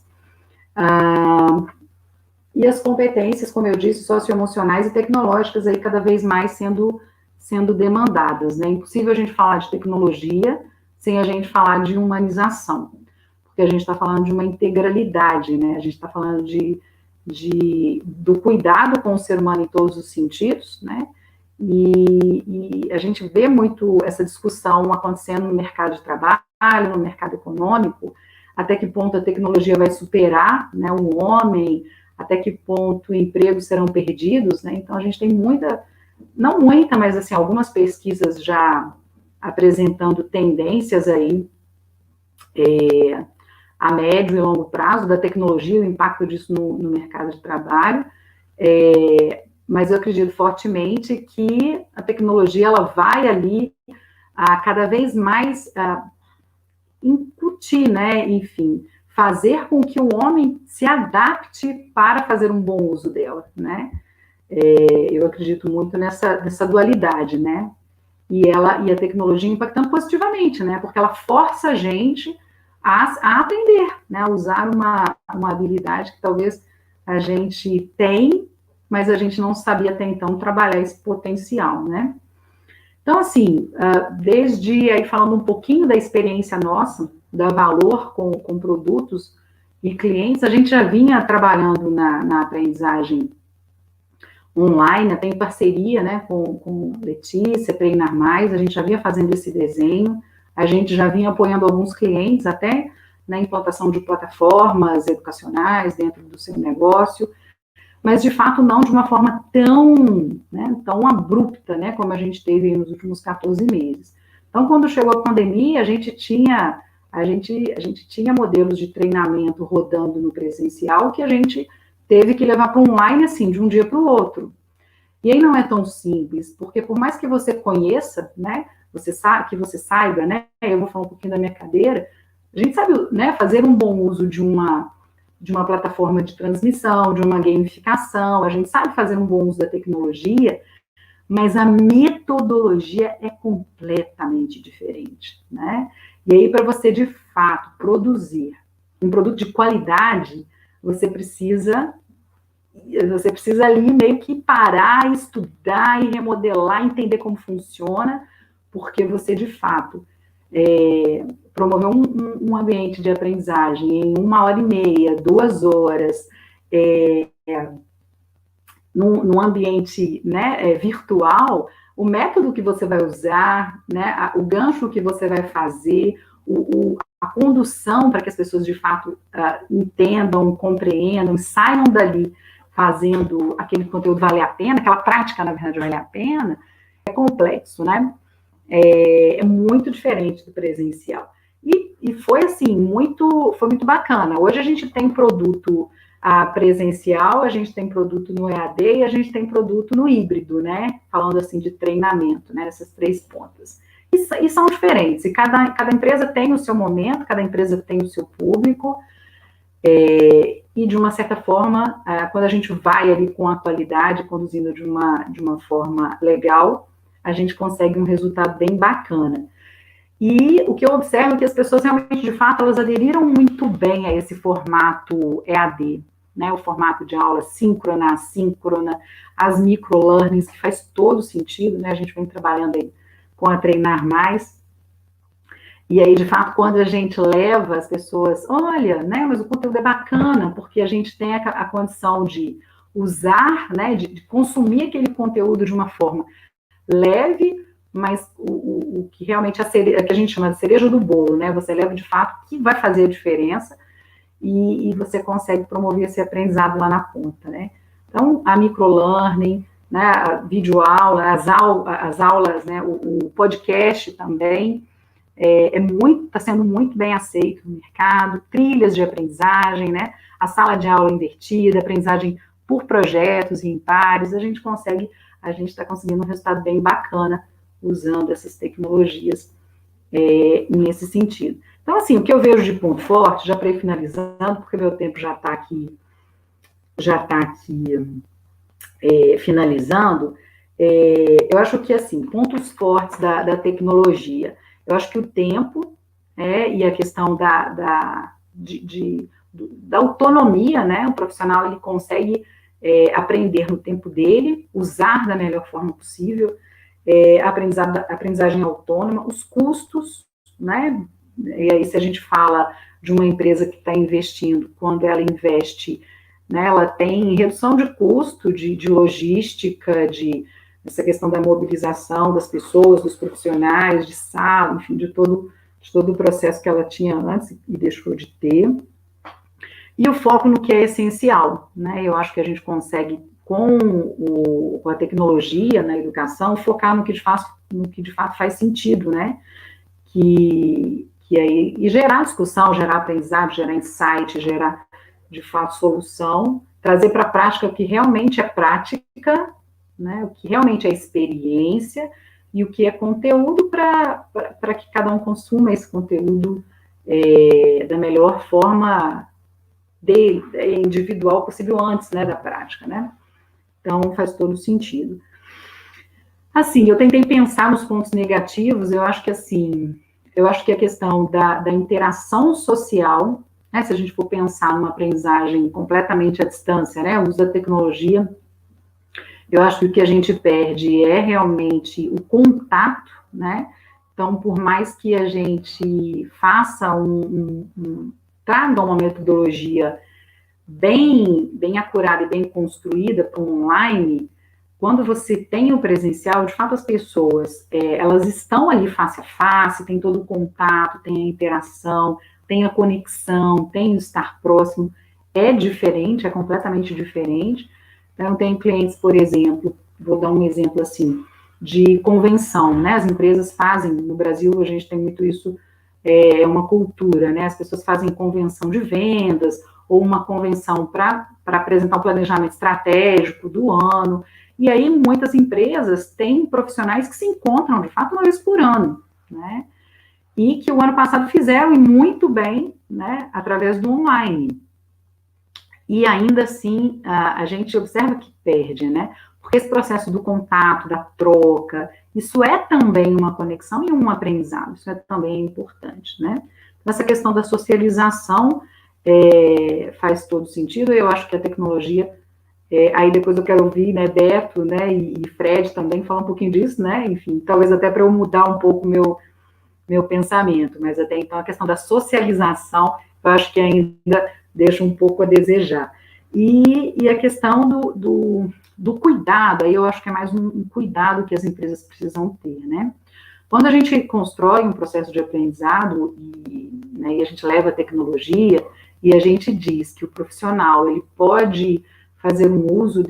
[SPEAKER 2] E as competências, como eu disse, socioemocionais e tecnológicas aí cada vez mais sendo demandadas, né? É impossível a gente falar de tecnologia sem a gente falar de humanização, porque a gente está falando de uma integralidade, né? A gente está falando do cuidado com o ser humano em todos os sentidos, né? E a gente vê muito essa discussão acontecendo no mercado de trabalho, no mercado econômico, até que ponto a tecnologia vai superar, né, o homem, até que ponto empregos serão perdidos, né? Então a gente tem não muita, mas assim, algumas pesquisas já apresentando tendências aí a médio e longo prazo da tecnologia, o impacto disso no mercado de trabalho, mas eu acredito fortemente que a tecnologia ela vai ali cada vez mais incutir, né, enfim, fazer com que o homem se adapte para fazer um bom uso dela, né? Eu acredito muito nessa dualidade, né? E a tecnologia impactando positivamente, né? Porque ela força a gente a aprender, né? A usar uma habilidade que talvez a gente tem, mas a gente não sabia até então trabalhar esse potencial, né? Então, assim, desde aí falando um pouquinho da experiência nossa, da Valor com produtos e clientes, a gente já vinha trabalhando na aprendizagem online, até em parceria, né, com Letícia, Treinar Mais, a gente já vinha fazendo esse desenho, a gente já vinha apoiando alguns clientes até na implantação de plataformas educacionais dentro do seu negócio, mas de fato não de uma forma tão abrupta, né, como a gente teve nos últimos 14 meses. Então, quando chegou a pandemia, a gente tinha modelos de treinamento rodando no presencial que a gente teve que levar para o online, assim, de um dia para o outro. E aí não é tão simples, porque por mais que você conheça, né, você saiba, né, eu vou falar um pouquinho da minha cadeira, a gente sabe, né, fazer um bom uso de uma plataforma de transmissão, de uma gamificação, a gente sabe fazer um bom uso da tecnologia, mas a metodologia é completamente diferente, né? E aí, para você, de fato, produzir um produto de qualidade, você precisa ali meio que parar, estudar e remodelar, entender como funciona, porque você, de fato, promover um ambiente de aprendizagem em 1h30, 2 horas, num ambiente, né, virtual, o método que você vai usar, né, o gancho que você vai fazer, a condução para que as pessoas, de fato, entendam, compreendam, saiam dali fazendo aquele conteúdo valer a pena, aquela prática, na verdade, valer a pena, é complexo, né? É muito diferente do presencial. E foi, assim, foi muito bacana. Hoje a gente tem produto presencial, a gente tem produto no EAD e a gente tem produto no híbrido, né? Falando, assim, de treinamento, né? Essas 3 pontas. E são diferentes. E cada empresa tem o seu momento, cada empresa tem o seu público. E, de uma certa forma, quando a gente vai ali com a qualidade, conduzindo de uma forma legal, a gente consegue um resultado bem bacana. E o que eu observo é que as pessoas realmente, de fato, elas aderiram muito bem a esse formato EAD, né? O formato de aula síncrona, assíncrona, as microlearnings, que faz todo sentido, né? A gente vem trabalhando aí com a Treinar Mais. E aí, de fato, quando a gente leva as pessoas, olha, né, mas o conteúdo é bacana, porque a gente tem a condição de usar, né, de consumir aquele conteúdo de uma forma leve, mas o que realmente que a gente chama de cereja do bolo, né, você leva de fato o que vai fazer a diferença e você consegue promover esse aprendizado lá na ponta, né. Então, a microlearning, né, a videoaula, as aulas, né, o podcast também, está sendo muito bem aceito no mercado, trilhas de aprendizagem, né, a sala de aula invertida, aprendizagem por projetos e em pares, a gente está conseguindo um resultado bem bacana usando essas tecnologias nesse sentido. Então, assim, o que eu vejo de ponto forte, já para ir finalizando, porque meu tempo já está aqui finalizando, eu acho que, assim, pontos fortes da tecnologia, eu acho que o tempo e a questão da autonomia, né? O profissional ele consegue aprender no tempo dele, usar da melhor forma possível, aprendizagem autônoma, os custos, né? E aí, se a gente fala de uma empresa que está investindo, quando ela investe, né, ela tem redução de custo, de logística, essa questão da mobilização das pessoas, dos profissionais, de sala, enfim, de todo o processo que ela tinha antes e deixou de ter. E o foco no que é essencial, né? Eu acho que a gente consegue, com a tecnologia na educação, focar no que de fato faz sentido, né? E gerar discussão, gerar aprendizado, gerar insight, gerar, de fato, solução, trazer para a prática o que realmente é prática, né, o que realmente é experiência e o que é conteúdo para que cada um consuma esse conteúdo da melhor forma individual possível antes, né, da prática, né? Então, faz todo sentido. Assim, eu tentei pensar nos pontos negativos, eu acho que a questão da interação social, né, se a gente for pensar numa aprendizagem completamente à distância, né, o uso da tecnologia, eu acho que o que a gente perde é realmente o contato, né? Então, por mais que a gente faça traga uma metodologia bem acurada e bem construída para o online, quando você tem o presencial, de fato as pessoas, elas estão ali face a face, tem todo o contato, tem a interação, tem a conexão, tem o estar próximo, é diferente, é completamente diferente. Então, tem clientes, por exemplo, vou dar um exemplo assim, de convenção, né? As empresas fazem, no Brasil a gente tem muito isso, é uma cultura, né? As pessoas fazem convenção de vendas, ou uma convenção para apresentar um planejamento estratégico do ano, e aí muitas empresas têm profissionais que se encontram, de fato, uma vez por ano, né? E que o ano passado fizeram, e muito bem, né? Através do online. E ainda assim, a gente observa que perde, né? Porque esse processo do contato, da troca, isso é também uma conexão e um aprendizado, isso é também importante, né? Essa questão da socialização faz todo sentido, eu acho que a tecnologia, aí depois eu quero ouvir, né, Beto, né, e Fred também falar um pouquinho disso, né? Enfim, talvez até para eu mudar um pouco meu pensamento, mas até então a questão da socialização, eu acho que ainda deixa um pouco a desejar. E a questão do cuidado, aí eu acho que é mais um cuidado que as empresas precisam ter, né? Quando a gente constrói um processo de aprendizado e a gente leva a tecnologia e a gente diz que o profissional ele pode fazer um uso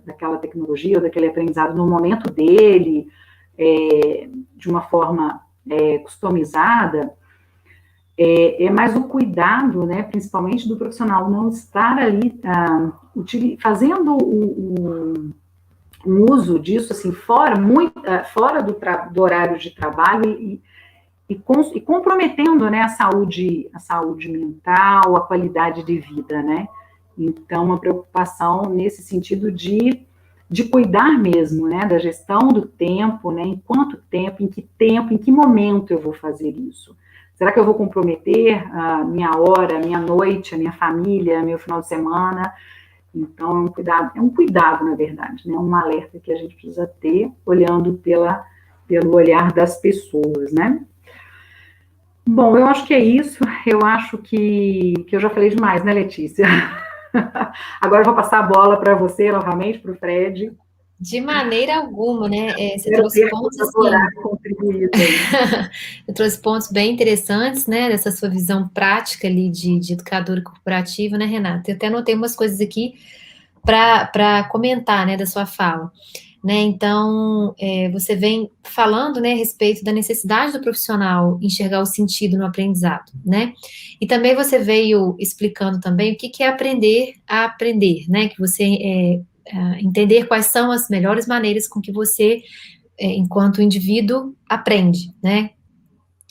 [SPEAKER 2] daquela tecnologia ou daquele aprendizado no momento dele, de uma forma customizada, é mais o cuidado, né, principalmente do profissional, não estar ali fazendo um uso disso, assim, fora do horário de trabalho e comprometendo, né, a saúde mental, a qualidade de vida, né? Então, uma preocupação nesse sentido de cuidar mesmo, né, da gestão do tempo, né, em quanto tempo, em que momento eu vou fazer isso? Será que eu vou comprometer a minha hora, a minha noite, a minha família, meu final de semana? Então, é um cuidado, na verdade, né, um alerta que a gente precisa ter, olhando pelo olhar das pessoas, né? Bom, eu acho que é isso. Eu acho que eu já falei demais, né, Letícia? Agora eu vou passar a bola para você novamente, para o Fred.
[SPEAKER 1] De maneira alguma, né? Você
[SPEAKER 2] Espero
[SPEAKER 1] trouxe
[SPEAKER 2] ter
[SPEAKER 1] pontos
[SPEAKER 2] colaborado,
[SPEAKER 1] assim.
[SPEAKER 2] contribuído aí.
[SPEAKER 1] Você trouxe pontos bem interessantes, né? Dessa sua visão prática ali de educadora corporativa, né, Renata? Eu até anotei umas coisas aqui para comentar, né, da sua fala. Né, então, você vem falando, né, a respeito da necessidade do profissional enxergar o sentido no aprendizado, né, e também você veio explicando também o que é aprender a aprender, né, que você entender quais são as melhores maneiras com que você, enquanto indivíduo, aprende, né.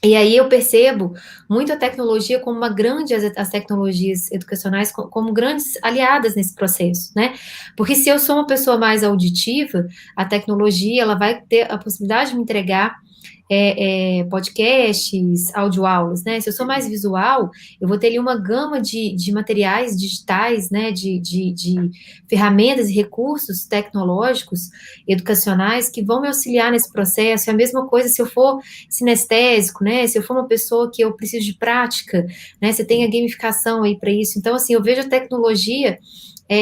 [SPEAKER 1] E aí eu percebo muito a tecnologia como as tecnologias educacionais como grandes aliadas nesse processo, né? Porque se eu sou uma pessoa mais auditiva, a tecnologia ela vai ter a possibilidade de me entregar podcasts, audioaulas, né? Se eu sou mais visual, eu vou ter ali uma gama de materiais digitais, né? De ferramentas e recursos tecnológicos, educacionais, que vão me auxiliar nesse processo. É a mesma coisa se eu for sinestésico, né? Se eu for uma pessoa que eu preciso de prática, né? Você tem a gamificação aí para isso. Então, assim, eu vejo a tecnologia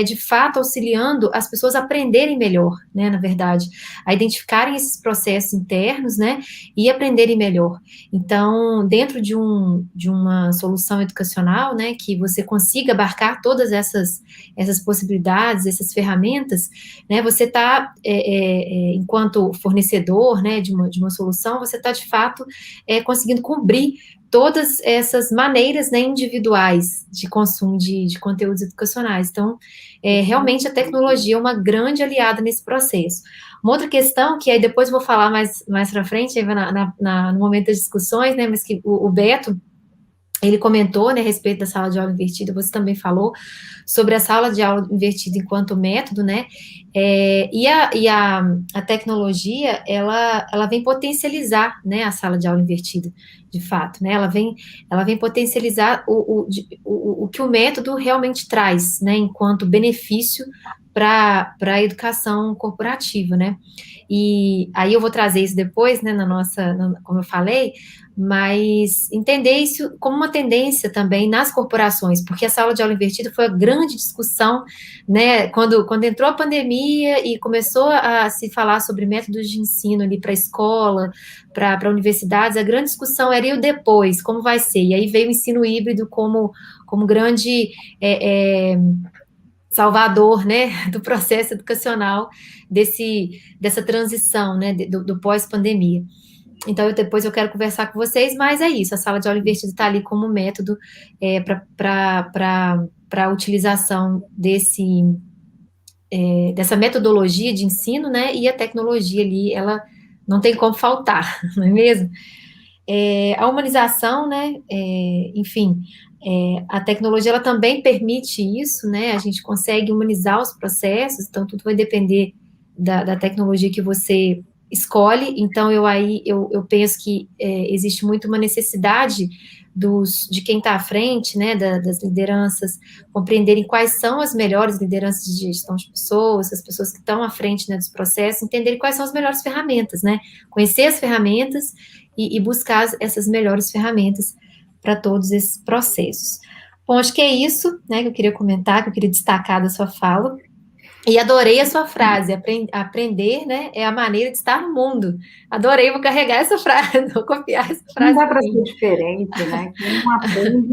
[SPEAKER 1] de fato auxiliando as pessoas a aprenderem melhor, né, na verdade, a identificarem esses processos internos, né, e aprenderem melhor. Então, dentro de uma solução educacional, né, que você consiga abarcar todas essas possibilidades, essas ferramentas, né, você está, enquanto fornecedor, né, de uma solução, você está, de fato, conseguindo cobrir todas essas maneiras, né, individuais de consumo de conteúdos educacionais. Então, realmente a tecnologia é uma grande aliada nesse processo. Uma outra questão, que aí depois vou falar mais para frente, no momento das discussões, né, mas que o Beto, ele comentou, né, a respeito da sala de aula invertida, você também falou sobre a sala de aula invertida enquanto método, né, e a tecnologia, ela vem potencializar, né, a sala de aula invertida, de fato, né, ela vem potencializar o que o método realmente traz, né, enquanto benefício para a educação corporativa, né, e aí eu vou trazer isso depois, né, como eu falei, mas entender isso como uma tendência também nas corporações, porque a sala de aula invertida foi a grande discussão, né, quando entrou a pandemia e começou a se falar sobre métodos de ensino ali para a escola, para universidades, a grande discussão era e o depois, como vai ser, e aí veio o ensino híbrido como grande salvador, né, do processo educacional dessa transição, né, do pós-pandemia. Então, depois eu quero conversar com vocês, mas é isso, a sala de aula invertida está ali como método para a utilização dessa metodologia de ensino, né, e a tecnologia ali, ela não tem como faltar, não é mesmo? A humanização, né, enfim, a tecnologia, ela também permite isso, né, a gente consegue humanizar os processos, então tudo vai depender da tecnologia que você escolhe, então eu penso que existe muito uma necessidade de quem está à frente, né, das lideranças, compreenderem quais são as melhores lideranças de gestão de pessoas, as pessoas que estão à frente, né, dos processos, entenderem quais são as melhores ferramentas, né, conhecer as ferramentas e buscar essas melhores ferramentas para todos esses processos. Bom, acho que é isso, né, que eu queria comentar, que eu queria destacar da sua fala. E adorei a sua frase, aprender, né, é a maneira de estar no mundo. Adorei, vou carregar essa frase, vou copiar essa frase.
[SPEAKER 2] Não dá para ser diferente, né? Quem não aprende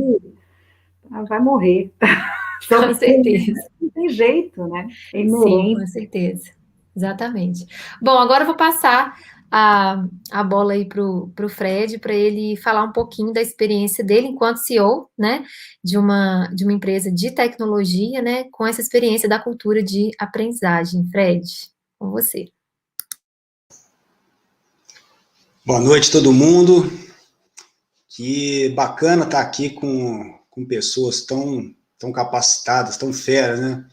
[SPEAKER 2] vai morrer.
[SPEAKER 1] Com certeza.
[SPEAKER 2] Não tem jeito, né? É
[SPEAKER 1] Sim,
[SPEAKER 2] inerente.
[SPEAKER 1] com certeza. Exatamente. Bom, agora eu vou passar a bola aí para o Fred, para ele falar um pouquinho da experiência dele enquanto CEO, né, de uma empresa de tecnologia, né, com essa experiência da cultura de aprendizagem. Fred, com você.
[SPEAKER 3] Boa noite, todo mundo. Que bacana estar aqui com pessoas tão capacitadas, tão feras, né?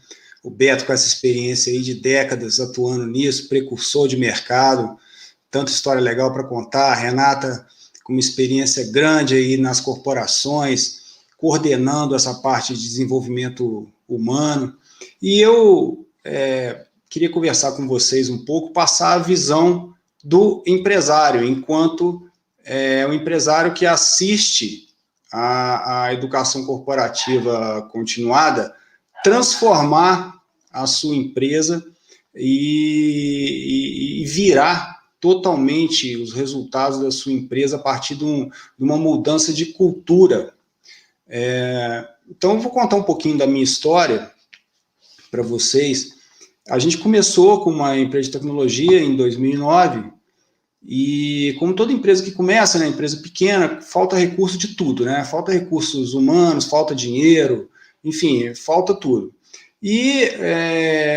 [SPEAKER 3] O Beto com essa experiência aí de décadas atuando nisso, precursor de mercado, tanta história legal para contar. A Renata com uma experiência grande aí nas corporações, coordenando essa parte de desenvolvimento humano. E eu queria conversar com vocês um pouco, passar a visão do empresário, enquanto um empresário que assiste a educação corporativa continuada, transformar a sua empresa e virar totalmente os resultados da sua empresa a partir de uma mudança de cultura. Então, eu vou contar um pouquinho da minha história para vocês. A gente começou com uma empresa de tecnologia em 2009, e como toda empresa que começa, né, empresa pequena, falta recurso de tudo, né? Falta recursos humanos, falta dinheiro, enfim, falta tudo. E,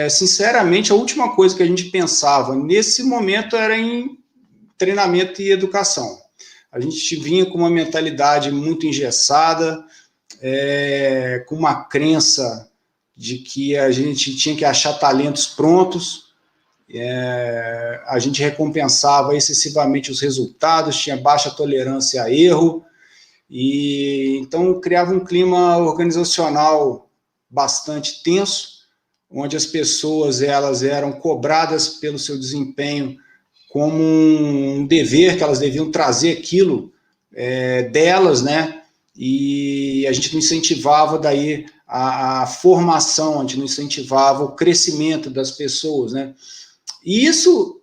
[SPEAKER 3] sinceramente, a última coisa que a gente pensava nesse momento era em treinamento e educação. A gente vinha com uma mentalidade muito engessada, com uma crença de que a gente tinha que achar talentos prontos. A gente recompensava excessivamente os resultados, tinha baixa tolerância a erro, e então criava um clima organizacional bastante tenso, onde as pessoas elas eram cobradas pelo seu desempenho como um dever, que elas deviam trazer aquilo delas, né? E a gente não incentivava daí a formação, a gente não incentivava o crescimento das pessoas, né? E isso,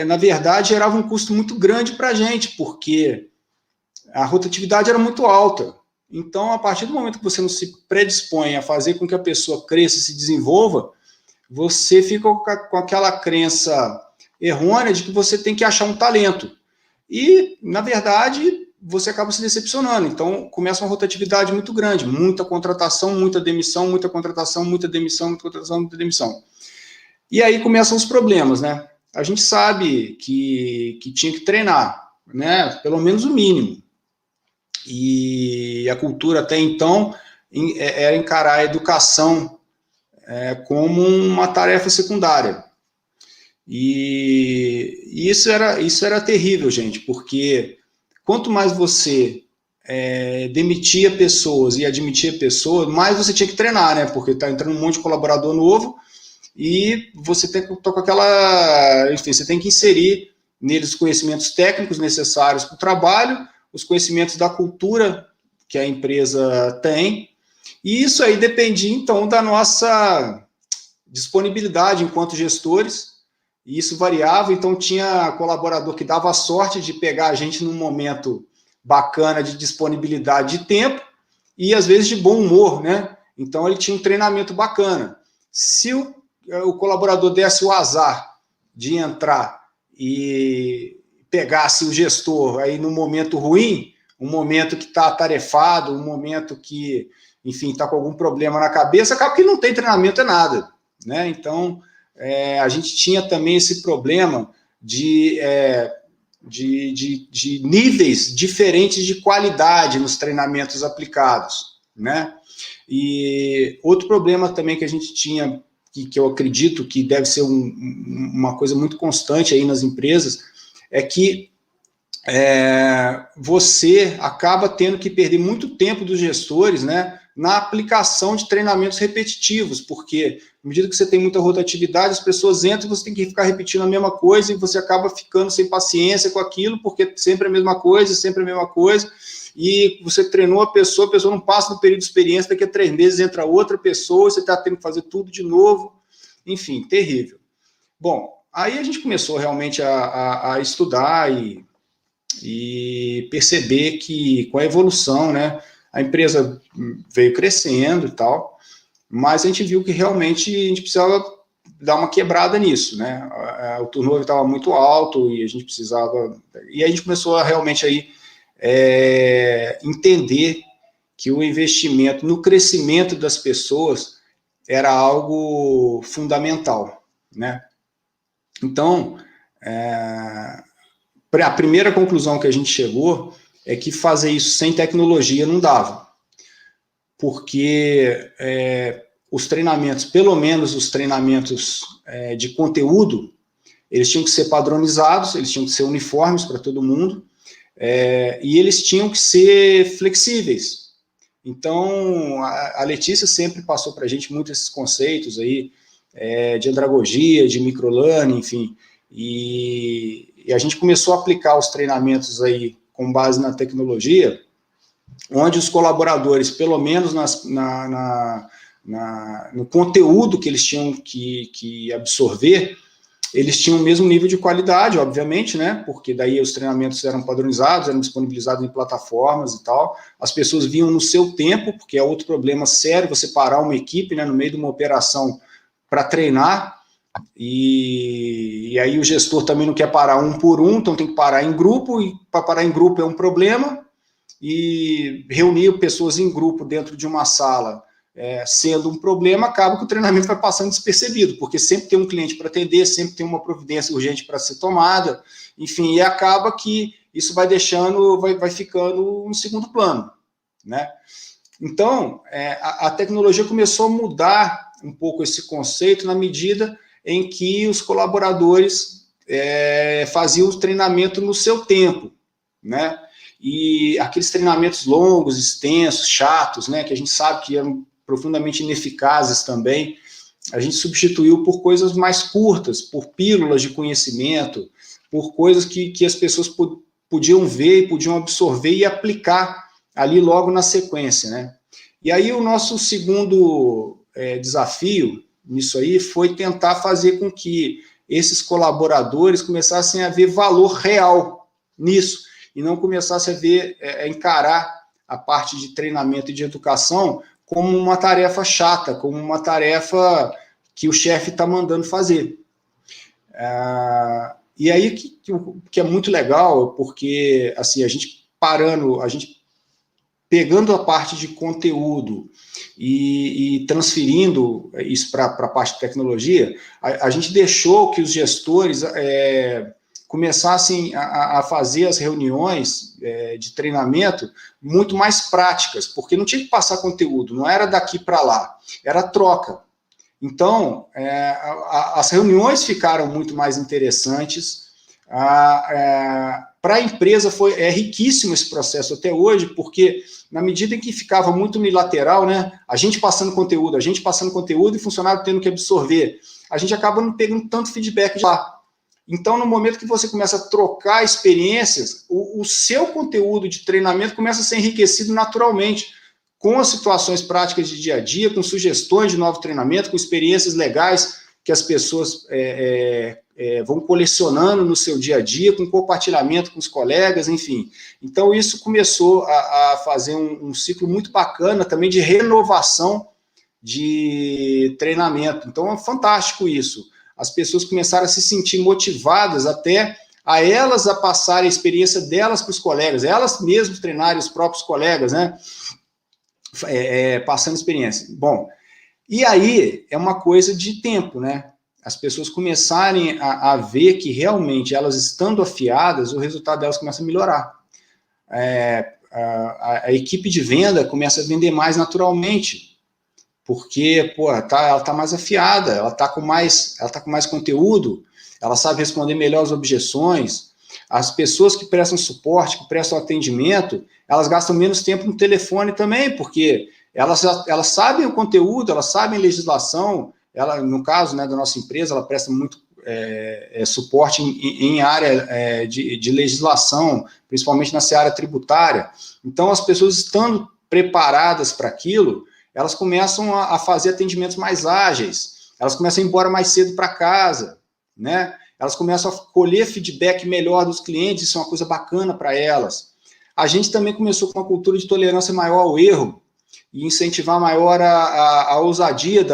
[SPEAKER 3] na verdade, gerava um custo muito grande para a gente, porque a rotatividade era muito alta. Então, a partir do momento que você não se predispõe a fazer com que a pessoa cresça e se desenvolva, você fica com aquela crença errônea de que você tem que achar um talento. E, na verdade, você acaba se decepcionando. Então, começa uma rotatividade muito grande, muita contratação, muita demissão, muita contratação, muita demissão, muita contratação, muita demissão. E aí começam os problemas, né? A gente sabe que tinha que treinar, né? Pelo menos o mínimo. E a cultura até então era encarar a educação como uma tarefa secundária. E isso era terrível, gente, porque quanto mais você demitia pessoas e admitia pessoas, mais você tinha que treinar, né? Porque está entrando um monte de colaborador novo, e você tem que estar com aquela... Enfim, você tem que inserir neles os conhecimentos técnicos necessários para o trabalho, os conhecimentos da cultura que a empresa tem, e isso aí dependia, então, da nossa disponibilidade enquanto gestores, e isso variava. Então tinha colaborador que dava a sorte de pegar a gente num momento bacana de disponibilidade de tempo, e às vezes de bom humor, né? Então ele tinha um treinamento bacana. Se o colaborador desse o azar de entrar e pegasse o gestor aí num momento ruim, um momento que está atarefado, um momento que, enfim, está com algum problema na cabeça, acaba que não tem treinamento, é nada, né? Então, a gente tinha também esse problema de níveis diferentes de qualidade nos treinamentos aplicados, né? E outro problema também que a gente tinha, que eu acredito que deve ser uma coisa muito constante aí nas empresas, é que você acaba tendo que perder muito tempo dos gestores, né, na aplicação de treinamentos repetitivos, porque à medida que você tem muita rotatividade, as pessoas entram e você tem que ficar repetindo a mesma coisa, e você acaba ficando sem paciência com aquilo, porque sempre a mesma coisa, e você treinou a pessoa não passa no período de experiência, daqui a 3 meses entra outra pessoa, você está tendo que fazer tudo de novo, enfim, terrível. Bom, aí a gente começou realmente a estudar e perceber que com a evolução, né, a empresa veio crescendo e tal, mas a gente viu que realmente a gente precisava dar uma quebrada nisso, né? O turnover estava muito alto e a gente precisava... E a gente começou a realmente aí entender que o investimento no crescimento das pessoas era algo fundamental, né? Então, a primeira conclusão que a gente chegou é que fazer isso sem tecnologia não dava, porque os treinamentos, pelo menos os treinamentos de conteúdo, eles tinham que ser padronizados, eles tinham que ser uniformes para todo mundo, e eles tinham que ser flexíveis. Então, a Letícia sempre passou para a gente muito esses conceitos aí, de andragogia, de microlearning, enfim, e a gente começou a aplicar os treinamentos aí com base na tecnologia, onde os colaboradores, pelo menos no conteúdo que eles tinham que absorver, eles tinham o mesmo nível de qualidade, obviamente, né? Porque daí os treinamentos eram padronizados, eram disponibilizados em plataformas e tal. As pessoas vinham no seu tempo, porque é outro problema sério, você parar uma equipe, né, no meio de uma operação para treinar, e aí o gestor também não quer parar um por um, então tem que parar em grupo, e para parar em grupo é um problema, e reunir pessoas em grupo dentro de uma sala sendo um problema, acaba que o treinamento vai passando despercebido, porque sempre tem um cliente para atender, sempre tem uma providência urgente para ser tomada, enfim, e acaba que isso vai deixando, vai ficando em segundo plano, né? Então, a tecnologia começou a mudar um pouco esse conceito na medida em que os colaboradores faziam o treinamento no seu tempo, né? E aqueles treinamentos longos, extensos, chatos, né, que a gente sabe que eram profundamente ineficazes também, a gente substituiu por coisas mais curtas, por pílulas de conhecimento, por coisas que as pessoas podiam ver, podiam absorver e aplicar ali logo na sequência, né? E aí o nosso segundo desafio nisso aí foi tentar fazer com que esses colaboradores começassem a ver valor real nisso, e não começassem a ver, encarar a parte de treinamento e de educação como uma tarefa chata, como uma tarefa que o chefe está mandando fazer. E aí que é muito legal, porque assim, a gente pegando a parte de conteúdo e transferindo isso para a parte de tecnologia, a gente deixou que os gestores começassem a fazer as reuniões de treinamento muito mais práticas, porque não tinha que passar conteúdo, não era daqui para lá, era troca. Então, as reuniões ficaram muito mais interessantes. Para a empresa é riquíssimo esse processo até hoje, porque na medida em que ficava muito unilateral, né, a gente passando conteúdo e funcionário tendo que absorver, a gente acaba não pegando tanto feedback de lá. Então, no momento que você começa a trocar experiências, o seu conteúdo de treinamento começa a ser enriquecido naturalmente, com as situações práticas de dia a dia, com sugestões de novo treinamento, com experiências legais que as pessoas vão colecionando no seu dia a dia, com compartilhamento com os colegas, enfim. Então, isso começou a fazer um ciclo muito bacana também de renovação de treinamento. Então, é fantástico isso. As pessoas começaram a se sentir motivadas até a elas a passarem a experiência delas para os colegas, elas mesmas treinarem os próprios colegas, né? Passando experiência. Bom, e aí é uma coisa de tempo, né? As pessoas começarem a ver que realmente elas estando afiadas, o resultado delas começa a melhorar. A equipe de venda começa a vender mais naturalmente, porque, ela está mais afiada, ela está com mais conteúdo, ela sabe responder melhor as objeções. As pessoas que prestam suporte, que prestam atendimento, elas gastam menos tempo no telefone também, porque elas sabem o conteúdo, elas sabem legislação. No caso, né, da nossa empresa, ela presta muito suporte em área de legislação, principalmente na seara tributária. Então, as pessoas estando preparadas para aquilo, elas começam a fazer atendimentos mais ágeis, elas começam a ir embora mais cedo para casa, né? Elas começam a colher feedback melhor dos clientes, isso é uma coisa bacana para elas. A gente também começou com uma cultura de tolerância maior ao erro, e incentivar maior a ousadia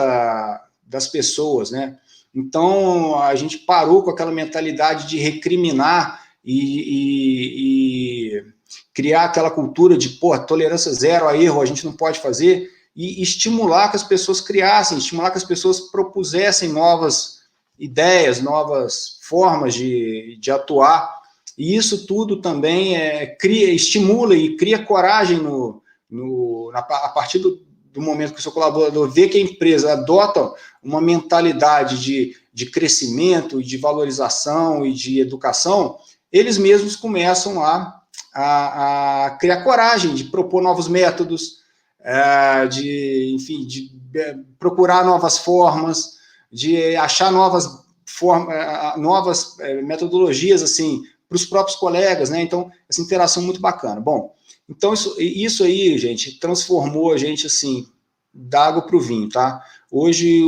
[SPEAKER 3] das pessoas, né? Então, a gente parou com aquela mentalidade de recriminar e criar aquela cultura de, tolerância zero a erro, a gente não pode fazer, e estimular que as pessoas criassem, estimular que as pessoas propusessem novas ideias, novas formas de atuar, e isso tudo também estimula e cria coragem a partir do momento que o seu colaborador vê que a empresa adota uma mentalidade de crescimento, de valorização e de educação, eles mesmos começam a criar coragem de propor novos métodos, de procurar novas formas, de achar novas metodologias assim para os próprios colegas, né? Então, essa interação muito bacana. Bom, então isso aí, gente, transformou a gente assim da água para o vinho, tá? Hoje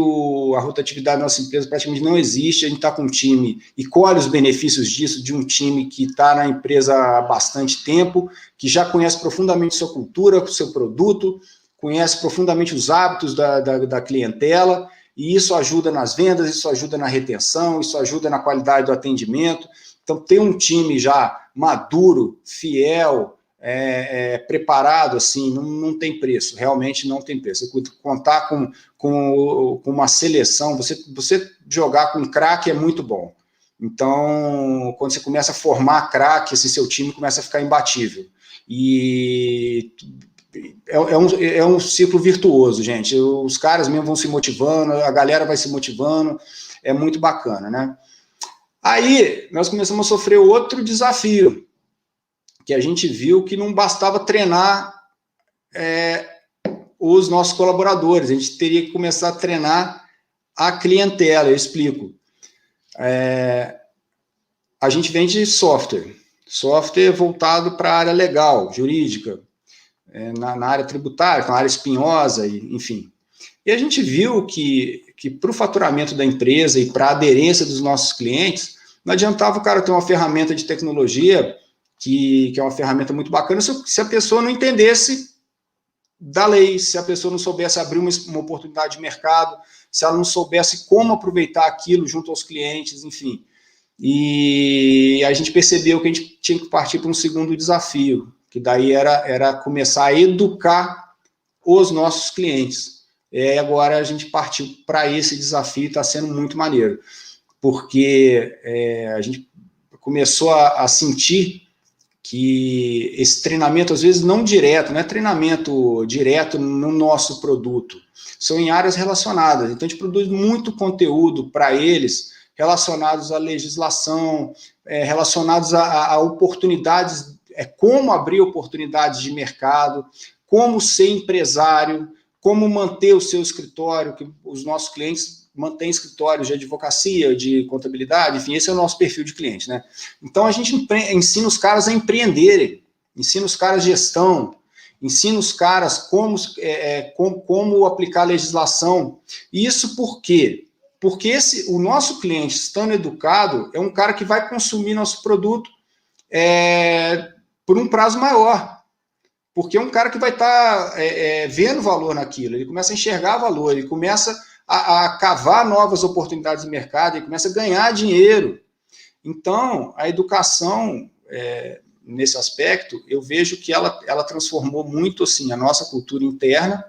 [SPEAKER 3] a rotatividade da nossa empresa praticamente não existe, a gente está com um time e colhe os benefícios disso, de um time que está na empresa há bastante tempo, que já conhece profundamente sua cultura, seu produto, conhece profundamente os hábitos da clientela, e isso ajuda nas vendas, isso ajuda na retenção, isso ajuda na qualidade do atendimento. Então, ter um time já maduro, fiel, preparado, assim, não tem preço, realmente não tem preço. Contar com uma seleção, você jogar com craque é muito bom. Então, quando você começa a formar craque, esse seu time começa a ficar imbatível. E é um ciclo virtuoso, gente. Os caras mesmo vão se motivando, a galera vai se motivando, é muito bacana, né? Aí, nós começamos a sofrer outro desafio, que a gente viu que não bastava treinar os nossos colaboradores, a gente teria que começar a treinar a clientela. Eu explico. A gente vende software voltado para a área legal, jurídica, na área tributária, na área espinhosa, enfim. E a gente viu que para o faturamento da empresa e para a aderência dos nossos clientes, não adiantava o cara ter uma ferramenta de tecnologia que é uma ferramenta muito bacana se a pessoa não entendesse da lei, se a pessoa não soubesse abrir uma oportunidade de mercado, se ela não soubesse como aproveitar aquilo junto aos clientes, enfim. E a gente percebeu que a gente tinha que partir para um segundo desafio, que daí era começar a educar os nossos clientes. E agora a gente partiu para esse desafio e está sendo muito maneiro, porque a gente começou a sentir que esse treinamento, às vezes, não é treinamento direto no nosso produto, são em áreas relacionadas. Então, a gente produz muito conteúdo para eles relacionados à legislação, relacionados a oportunidades, como abrir oportunidades de mercado, como ser empresário, como manter o seu escritório, que os nossos clientes mantêm escritórios de advocacia, de contabilidade, enfim, esse é o nosso perfil de cliente, né? Então, a gente ensina os caras a empreenderem, ensina os caras gestão, ensina os caras como aplicar a legislação. Isso por quê? Porque o nosso cliente, estando educado, é um cara que vai consumir nosso produto por um prazo maior, porque é um cara que vai estar vendo valor naquilo, ele começa a enxergar valor, ele começa a cavar novas oportunidades de mercado, ele começa a ganhar dinheiro. Então, a educação, nesse aspecto, eu vejo que ela transformou muito assim, a nossa cultura interna,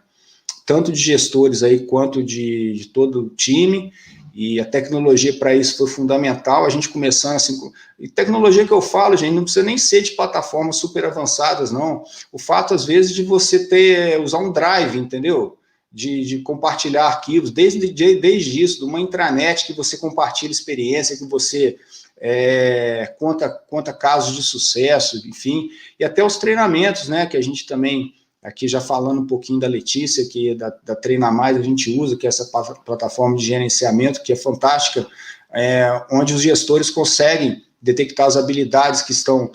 [SPEAKER 3] tanto de gestores aí, quanto de todo o time, e a tecnologia para isso foi fundamental, a gente começando assim, e tecnologia que eu falo, gente, não precisa nem ser de plataformas super avançadas, não, o fato, às vezes, de você usar um drive, entendeu? De compartilhar arquivos, desde isso, de uma intranet que você compartilha experiência, que você conta casos de sucesso, enfim, e até os treinamentos, né, que a gente também, aqui já falando um pouquinho da Letícia, que da Treina Mais, a gente usa, que é essa plataforma de gerenciamento, que é fantástica, onde os gestores conseguem detectar as habilidades que estão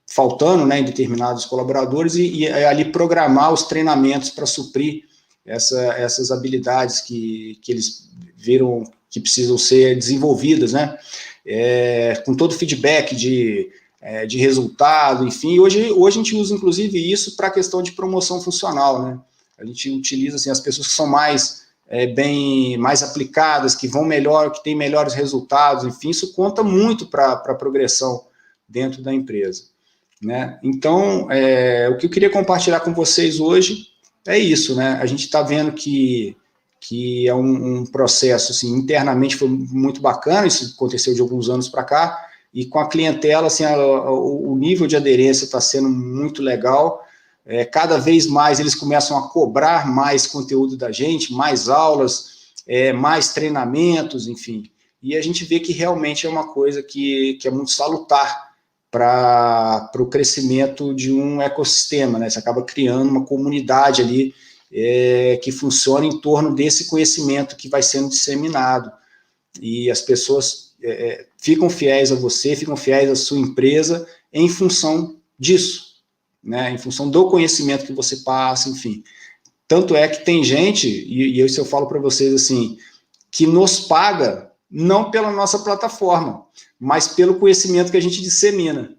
[SPEAKER 3] faltando, né, em determinados colaboradores e ali programar os treinamentos para suprir essas habilidades que eles viram que precisam ser desenvolvidas, né, com todo o feedback de de resultado, enfim. Hoje a gente usa, inclusive, isso para a questão de promoção funcional, né? A gente utiliza assim, as pessoas que são mais aplicadas, que vão melhor, que têm melhores resultados, enfim, isso conta muito para a progressão dentro da empresa, né? Então, o que eu queria compartilhar com vocês hoje é isso, né? A gente está vendo que é um processo, assim, internamente foi muito bacana, isso aconteceu de alguns anos para cá, e com a clientela, assim, o nível de aderência está sendo muito legal. Cada vez mais eles começam a cobrar mais conteúdo da gente, mais aulas, mais treinamentos, enfim. E a gente vê que realmente é uma coisa que é muito salutar para o crescimento de um ecossistema, né? Você acaba criando uma comunidade ali que funciona em torno desse conhecimento que vai sendo disseminado. E as pessoas ficam fiéis a você, ficam fiéis à sua empresa em função disso, né? Em função do conhecimento que você passa, enfim. Tanto é que tem gente, e isso eu falo para vocês assim, que nos paga não pela nossa plataforma, mas pelo conhecimento que a gente dissemina,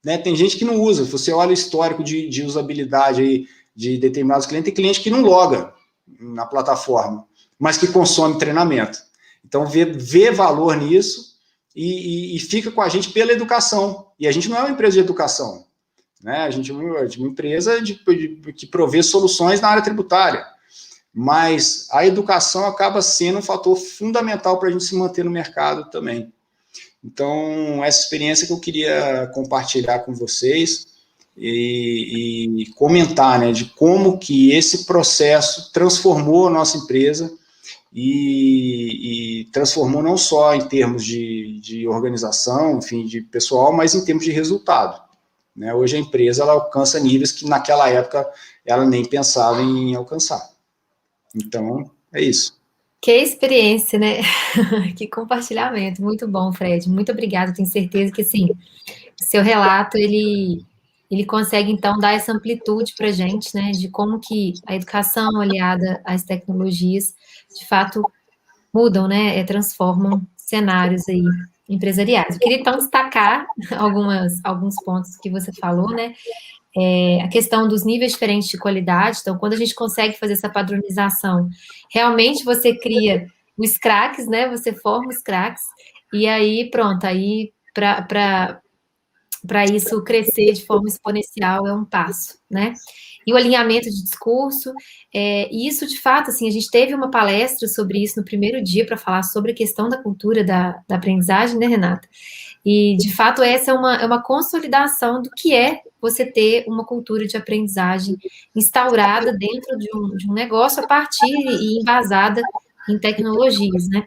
[SPEAKER 3] né? Tem gente que não usa. Você olha o histórico de usabilidade aí de determinados clientes, tem cliente que não loga na plataforma, mas que consome treinamento. Então, vê valor nisso e fica com a gente pela educação. E a gente não é uma empresa de educação, né? A gente é uma empresa que provê soluções na área tributária. Mas a educação acaba sendo um fator fundamental para a gente se manter no mercado também. Então, essa experiência que eu queria compartilhar com vocês e comentar, né, de como que esse processo transformou a nossa empresa e transformou não só em termos de organização, enfim, de pessoal, mas em termos de resultado, né? Hoje a empresa ela alcança níveis que naquela época ela nem pensava em alcançar. Então, é isso.
[SPEAKER 1] Que experiência, né? Que compartilhamento. Muito bom, Fred. Muito obrigada. Tenho certeza que, assim, seu relato, ele consegue, então, dar essa amplitude para a gente, né? De como que a educação aliada às tecnologias, de fato, mudam, né? Transformam cenários aí empresariais. Eu queria, então, destacar alguns pontos que você falou, né? A questão dos níveis diferentes de qualidade. Então, quando a gente consegue fazer essa padronização, realmente você cria os craques, né? Você forma os craques, e aí, pronto, aí para isso crescer de forma exponencial é um passo, né? E o alinhamento de discurso, e isso, de fato, assim, a gente teve uma palestra sobre isso no primeiro dia para falar sobre a questão da cultura da aprendizagem, né, Renata? E, de fato, essa é uma consolidação do que é você ter uma cultura de aprendizagem instaurada dentro de um negócio a partir e embasada em tecnologias, né?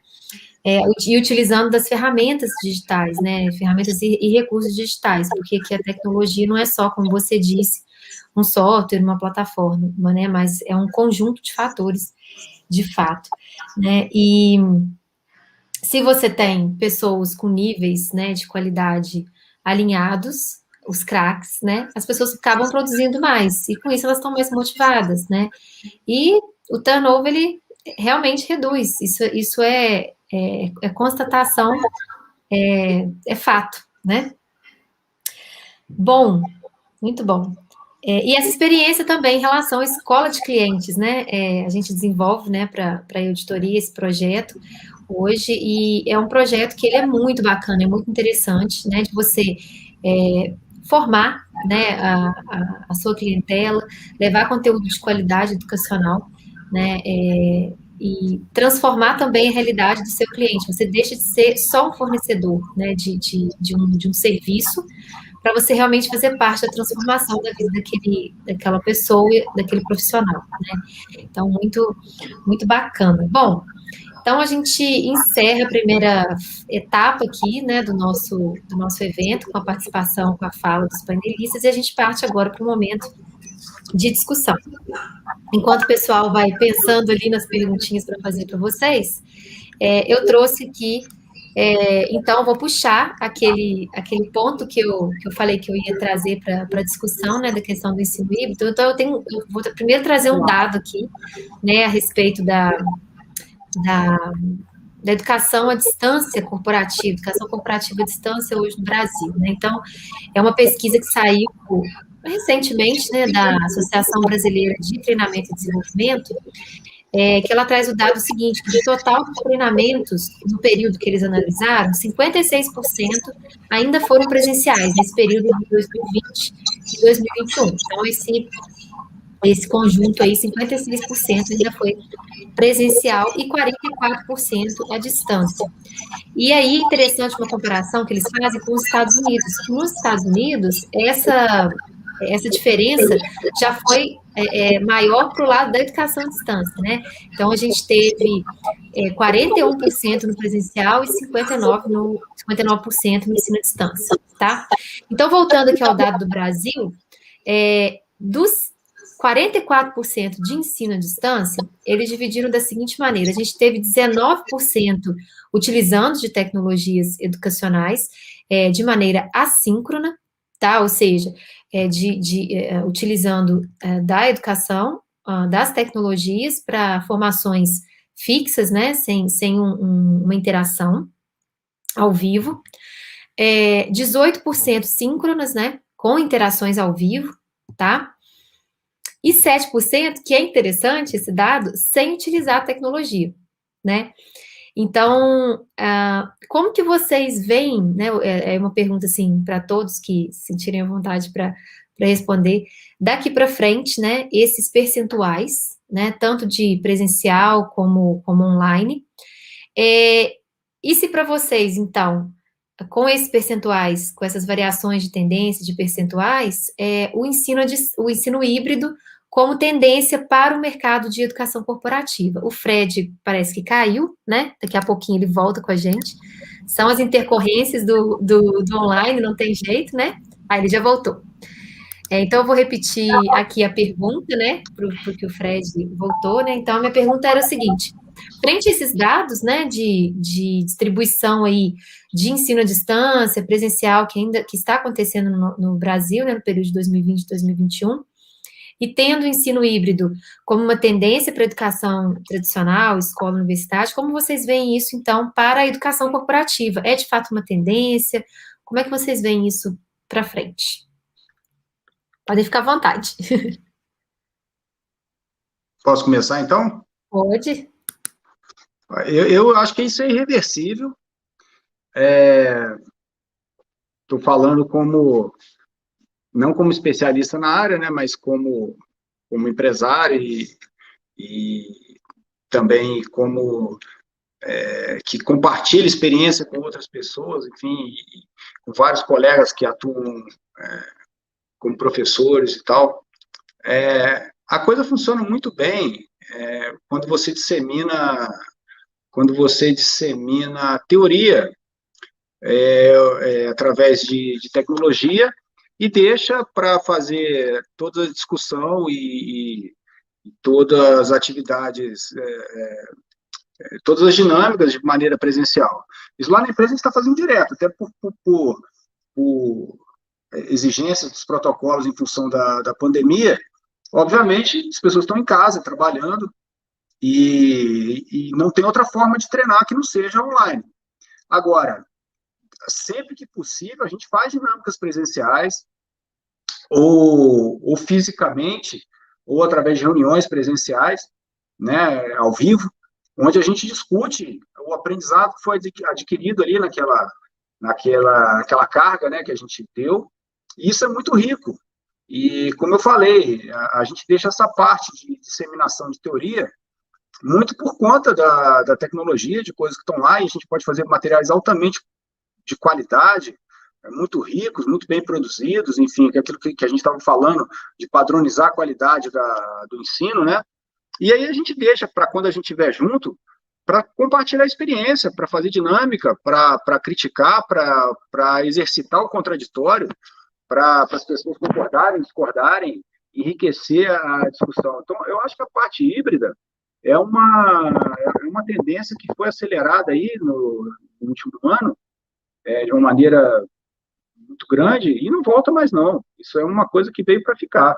[SPEAKER 1] E utilizando das ferramentas digitais, né? Ferramentas e recursos digitais, porque aqui a tecnologia não é só, como você disse, um software, uma plataforma, né? Mas é um conjunto de fatores, de fato, né? E se você tem pessoas com níveis, né, de qualidade alinhados, os craques, né, as pessoas acabam produzindo mais, e com isso elas estão mais motivadas, né, e o turnover, ele realmente reduz, isso é constatação, é fato, né. Bom, muito bom. E essa experiência também em relação à escola de clientes, né, a gente desenvolve, né, para a auditoria esse projeto hoje, e é um projeto que ele é muito bacana, é muito interessante, né, de você formar, né, a sua clientela, levar conteúdo de qualidade educacional, né, e transformar também a realidade do seu cliente. Você deixa de ser só um fornecedor, né, de um serviço, para você realmente fazer parte da transformação da vida daquela pessoa, daquele profissional, né? Então, muito, muito bacana. Bom, então a gente encerra a primeira etapa aqui, né, do nosso evento, com a participação, com a fala dos painelistas, e a gente parte agora para o momento de discussão. Enquanto o pessoal vai pensando ali nas perguntinhas para fazer para vocês, eu trouxe aqui, então, vou puxar aquele ponto que eu falei que eu ia trazer para a discussão, né, da questão do ensino híbrido. Então, eu vou primeiro trazer um dado aqui, né, a respeito da educação à distância corporativa, educação corporativa à distância hoje no Brasil, né? Então, é uma pesquisa que saiu recentemente, né, da Associação Brasileira de Treinamento e Desenvolvimento, que ela traz o dado seguinte, que do total de treinamentos, no período que eles analisaram, 56% ainda foram presenciais, nesse período de 2020 e 2021. Então, esse conjunto aí, 56% ainda foi presencial e 44% à distância. E aí, interessante uma comparação que eles fazem com os Estados Unidos. Nos Estados Unidos, essa diferença já foi maior para o lado da educação à distância, né? Então, a gente teve 41% no presencial e 59% no ensino à distância, tá? Então, voltando aqui ao dado do Brasil, dos 44% de ensino à distância, eles dividiram da seguinte maneira: a gente teve 19% utilizando de tecnologias educacionais de maneira assíncrona, tá? Ou seja, utilizando da educação, das tecnologias para formações fixas, né? Sem uma interação ao vivo. 18% síncronas, né? Com interações ao vivo, tá? E 7%, que é interessante esse dado, sem utilizar a tecnologia, né? Então, como que vocês veem, né? É uma pergunta, assim, para todos que sentirem a vontade para responder, daqui para frente, né? Esses percentuais, né? Tanto de presencial como online. E se para vocês, então, com esses percentuais, com essas variações de tendência de percentuais, o ensino híbrido como tendência para o mercado de educação corporativa. O Fred parece que caiu, né? Daqui a pouquinho ele volta com a gente. São as intercorrências do online, não tem jeito, né? Aí ele já voltou. Então, eu vou repetir aqui a pergunta, né? Porque o Fred voltou, né? Então, a minha pergunta era o seguinte: frente a esses dados, né, de distribuição aí de ensino à distância, presencial, que está acontecendo no Brasil, né, no período de 2020 e 2021, e tendo o ensino híbrido como uma tendência para a educação tradicional, escola, universidade, como vocês veem isso, então, para a educação corporativa? É, de fato, uma tendência? Como é que vocês veem isso para frente? Podem ficar à vontade.
[SPEAKER 3] Posso começar, então?
[SPEAKER 1] Pode.
[SPEAKER 3] Eu acho que isso é irreversível. Estou falando não como especialista na área, né, mas como empresário e também como que compartilha experiência com outras pessoas, enfim, com vários colegas que atuam como professores e tal. A coisa funciona muito bem quando você dissemina teoria através de tecnologia e deixa para fazer toda a discussão e todas as atividades, todas as dinâmicas de maneira presencial. Isso lá na empresa a gente está fazendo direto, até por exigências dos protocolos em função da pandemia. Obviamente, as pessoas estão em casa, trabalhando, e não tem outra forma de treinar que não seja online. Agora, sempre que possível, a gente faz dinâmicas presenciais, ou fisicamente, ou através de reuniões presenciais, né, ao vivo, onde a gente discute o aprendizado que foi adquirido ali naquela carga, né, que a gente deu, e isso é muito rico. E, como eu falei, a gente deixa essa parte de disseminação de teoria muito por conta da tecnologia, de coisas que estão lá, e a gente pode fazer materiais altamente de qualidade, muito ricos, muito bem produzidos, enfim, que é aquilo que a gente estava falando, de padronizar a qualidade do ensino, né? E aí a gente deixa para quando a gente estiver junto, para compartilhar a experiência, para fazer dinâmica, para criticar, para exercitar o contraditório, para as pessoas concordarem, discordarem, enriquecer a discussão. Então, eu acho que a parte híbrida é uma tendência que foi acelerada aí no último ano, de uma maneira muito grande, e não volta mais, não. Isso é uma coisa que veio para ficar.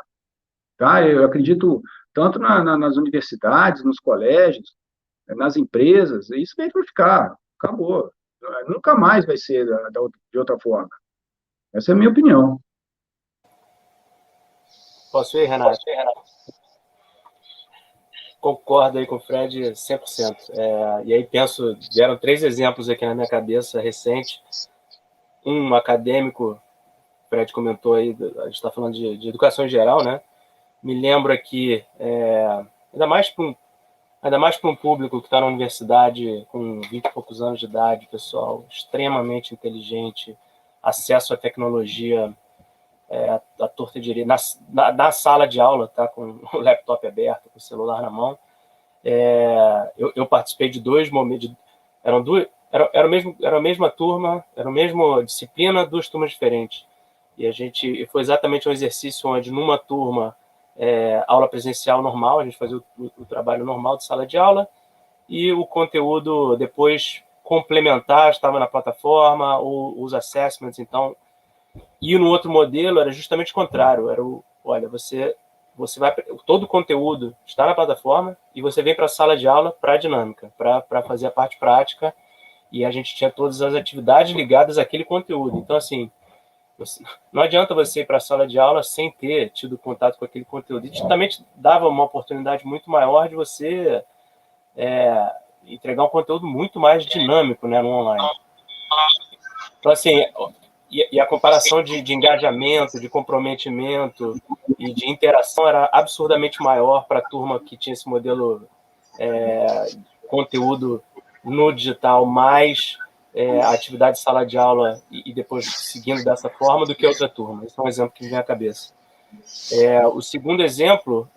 [SPEAKER 3] Tá? Eu acredito tanto nas universidades, nos colégios,
[SPEAKER 5] nas empresas, isso veio para ficar, acabou. Nunca mais vai ser de outra forma. Essa é a minha opinião.
[SPEAKER 4] Posso ir, Renato? Concordo aí com o Fred 100%. E aí vieram 3 exemplos aqui na minha cabeça recente. Um acadêmico, o Fred comentou aí, a gente está falando de educação em geral, né? Me lembro aqui, ainda mais para um público que está na universidade com 20 e poucos anos de idade, pessoal extremamente inteligente, acesso à tecnologia à torta e direita, na sala de aula, tá, com o laptop aberto, com o celular na mão. Eu participei de 2 momentos, era a mesma turma, era a mesma disciplina, 2 turmas diferentes. E foi exatamente um exercício onde, numa turma, aula presencial normal, a gente fazia o trabalho normal de sala de aula, e o conteúdo depois complementar estava na plataforma, os assessments, então. E no outro modelo era justamente o contrário, olha, você vai, todo o conteúdo está na plataforma e você vem para a sala de aula para a dinâmica, para fazer a parte prática, e a gente tinha todas as atividades ligadas àquele conteúdo. Então, assim, não adianta você ir para a sala de aula sem ter tido contato com aquele conteúdo. E também te dava uma oportunidade muito maior de você entregar um conteúdo muito mais dinâmico, né, no online. Então, assim, e a comparação de engajamento, de comprometimento e de interação era absurdamente maior para a turma que tinha esse modelo conteúdo no digital, mais a atividade de sala de aula e depois seguindo dessa forma, do que outra turma. Esse é um exemplo que me vem à cabeça. O segundo exemplo,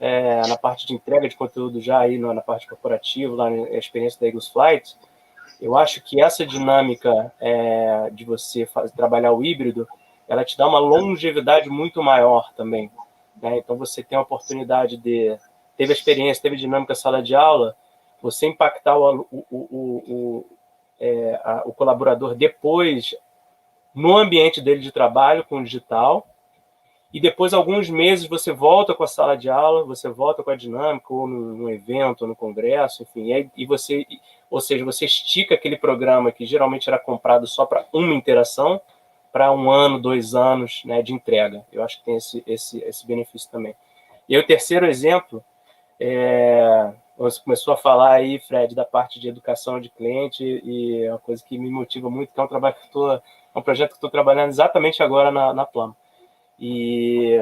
[SPEAKER 4] na parte de entrega de conteúdo já aí na parte corporativa, lá na experiência da Eagles Flight, eu acho que essa dinâmica de você trabalhar o híbrido, ela te dá uma longevidade muito maior também, né? Então, você tem a oportunidade teve a experiência, teve dinâmica sala de aula, você impactar o colaborador depois no ambiente dele de trabalho com o digital, e depois, alguns meses, você volta com a sala de aula, você volta com a dinâmica, ou no evento, ou no congresso, enfim, ou seja, você estica aquele programa que geralmente era comprado só para uma interação, para 1 ano, 2 anos, né, de entrega. Eu acho que tem esse benefício também. E aí, o terceiro exemplo, você começou a falar aí, Fred, da parte de educação de cliente, e é uma coisa que me motiva muito, que é um projeto que estou trabalhando exatamente agora na Plama. E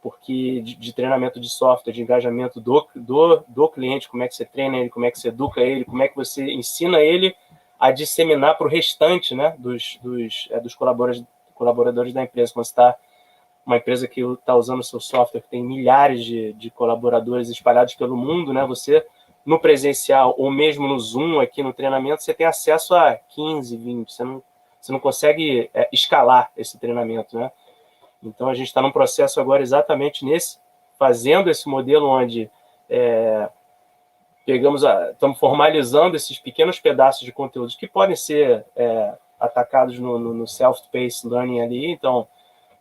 [SPEAKER 4] porque de treinamento de software, de engajamento do cliente, como é que você treina ele, como é que você educa ele, como é que você ensina ele a disseminar para o restante, né, dos colaboradores da empresa. Quando você está uma empresa que está usando o seu software, que tem milhares de colaboradores espalhados pelo mundo, né, você, no presencial ou mesmo no Zoom, aqui no treinamento, você tem acesso a 15, 20, você não consegue escalar esse treinamento, né? Então, a gente está num processo agora exatamente fazendo esse modelo onde estamos formalizando esses pequenos pedaços de conteúdos que podem ser atacados no self-paced learning ali. Então,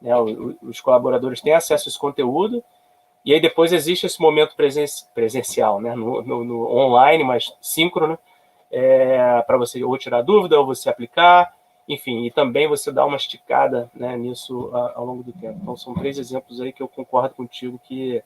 [SPEAKER 4] né, os colaboradores têm acesso a esse conteúdo, e aí depois existe esse momento presencial, né, no online, mas síncrono, para você ou tirar dúvida, ou você aplicar, enfim, e também você dá uma esticada, né, nisso ao longo do tempo. Então, são 3 exemplos aí que eu concordo contigo que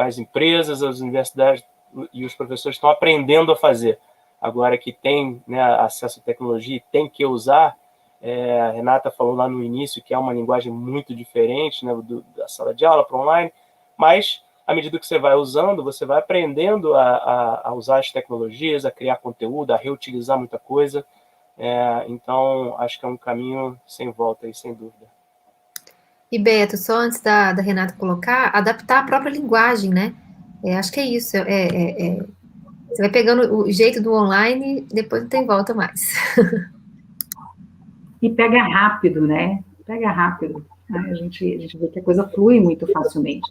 [SPEAKER 4] as empresas, as universidades e os professores estão aprendendo a fazer. Agora que tem, né, acesso à tecnologia e tem que usar, a Renata falou lá no início que é uma linguagem muito diferente, né, da sala de aula para online, mas à medida que você vai usando, você vai aprendendo a usar as tecnologias, a criar conteúdo, a reutilizar muita coisa. Então, acho que é um caminho sem volta aí, sem dúvida.
[SPEAKER 1] E Beto, só antes da Renata colocar, adaptar a própria linguagem, né? Acho que é isso. Você vai pegando o jeito do online, depois não tem volta mais.
[SPEAKER 2] E pega rápido, né? Pega rápido. Né? A gente vê que a coisa flui muito facilmente.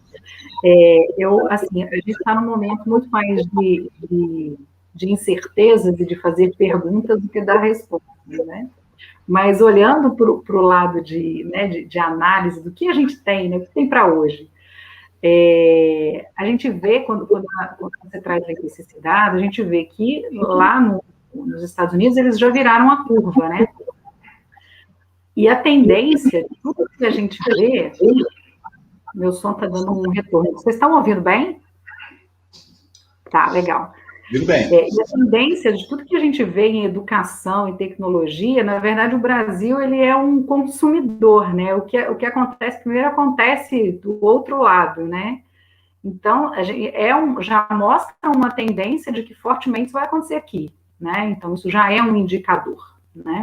[SPEAKER 2] Assim, a gente está num momento muito mais de incertezas e de fazer perguntas do que dar respostas, né? Mas olhando para o lado de análise do que a gente tem, né? O que tem para hoje, A gente vê, quando você traz esse dado, a gente vê que lá nos Estados Unidos eles já viraram a curva, né? E a tendência, tudo que a gente vê, meu som está dando um retorno. Vocês estão ouvindo bem? Tá, legal.
[SPEAKER 3] Tudo bem.
[SPEAKER 2] E a tendência de tudo que a gente vê em educação e tecnologia, na verdade, o Brasil ele é um consumidor, né? O que acontece, primeiro acontece do outro lado, né? Então, já mostra uma tendência de que fortemente isso vai acontecer aqui, né? Então, isso já é um indicador, né?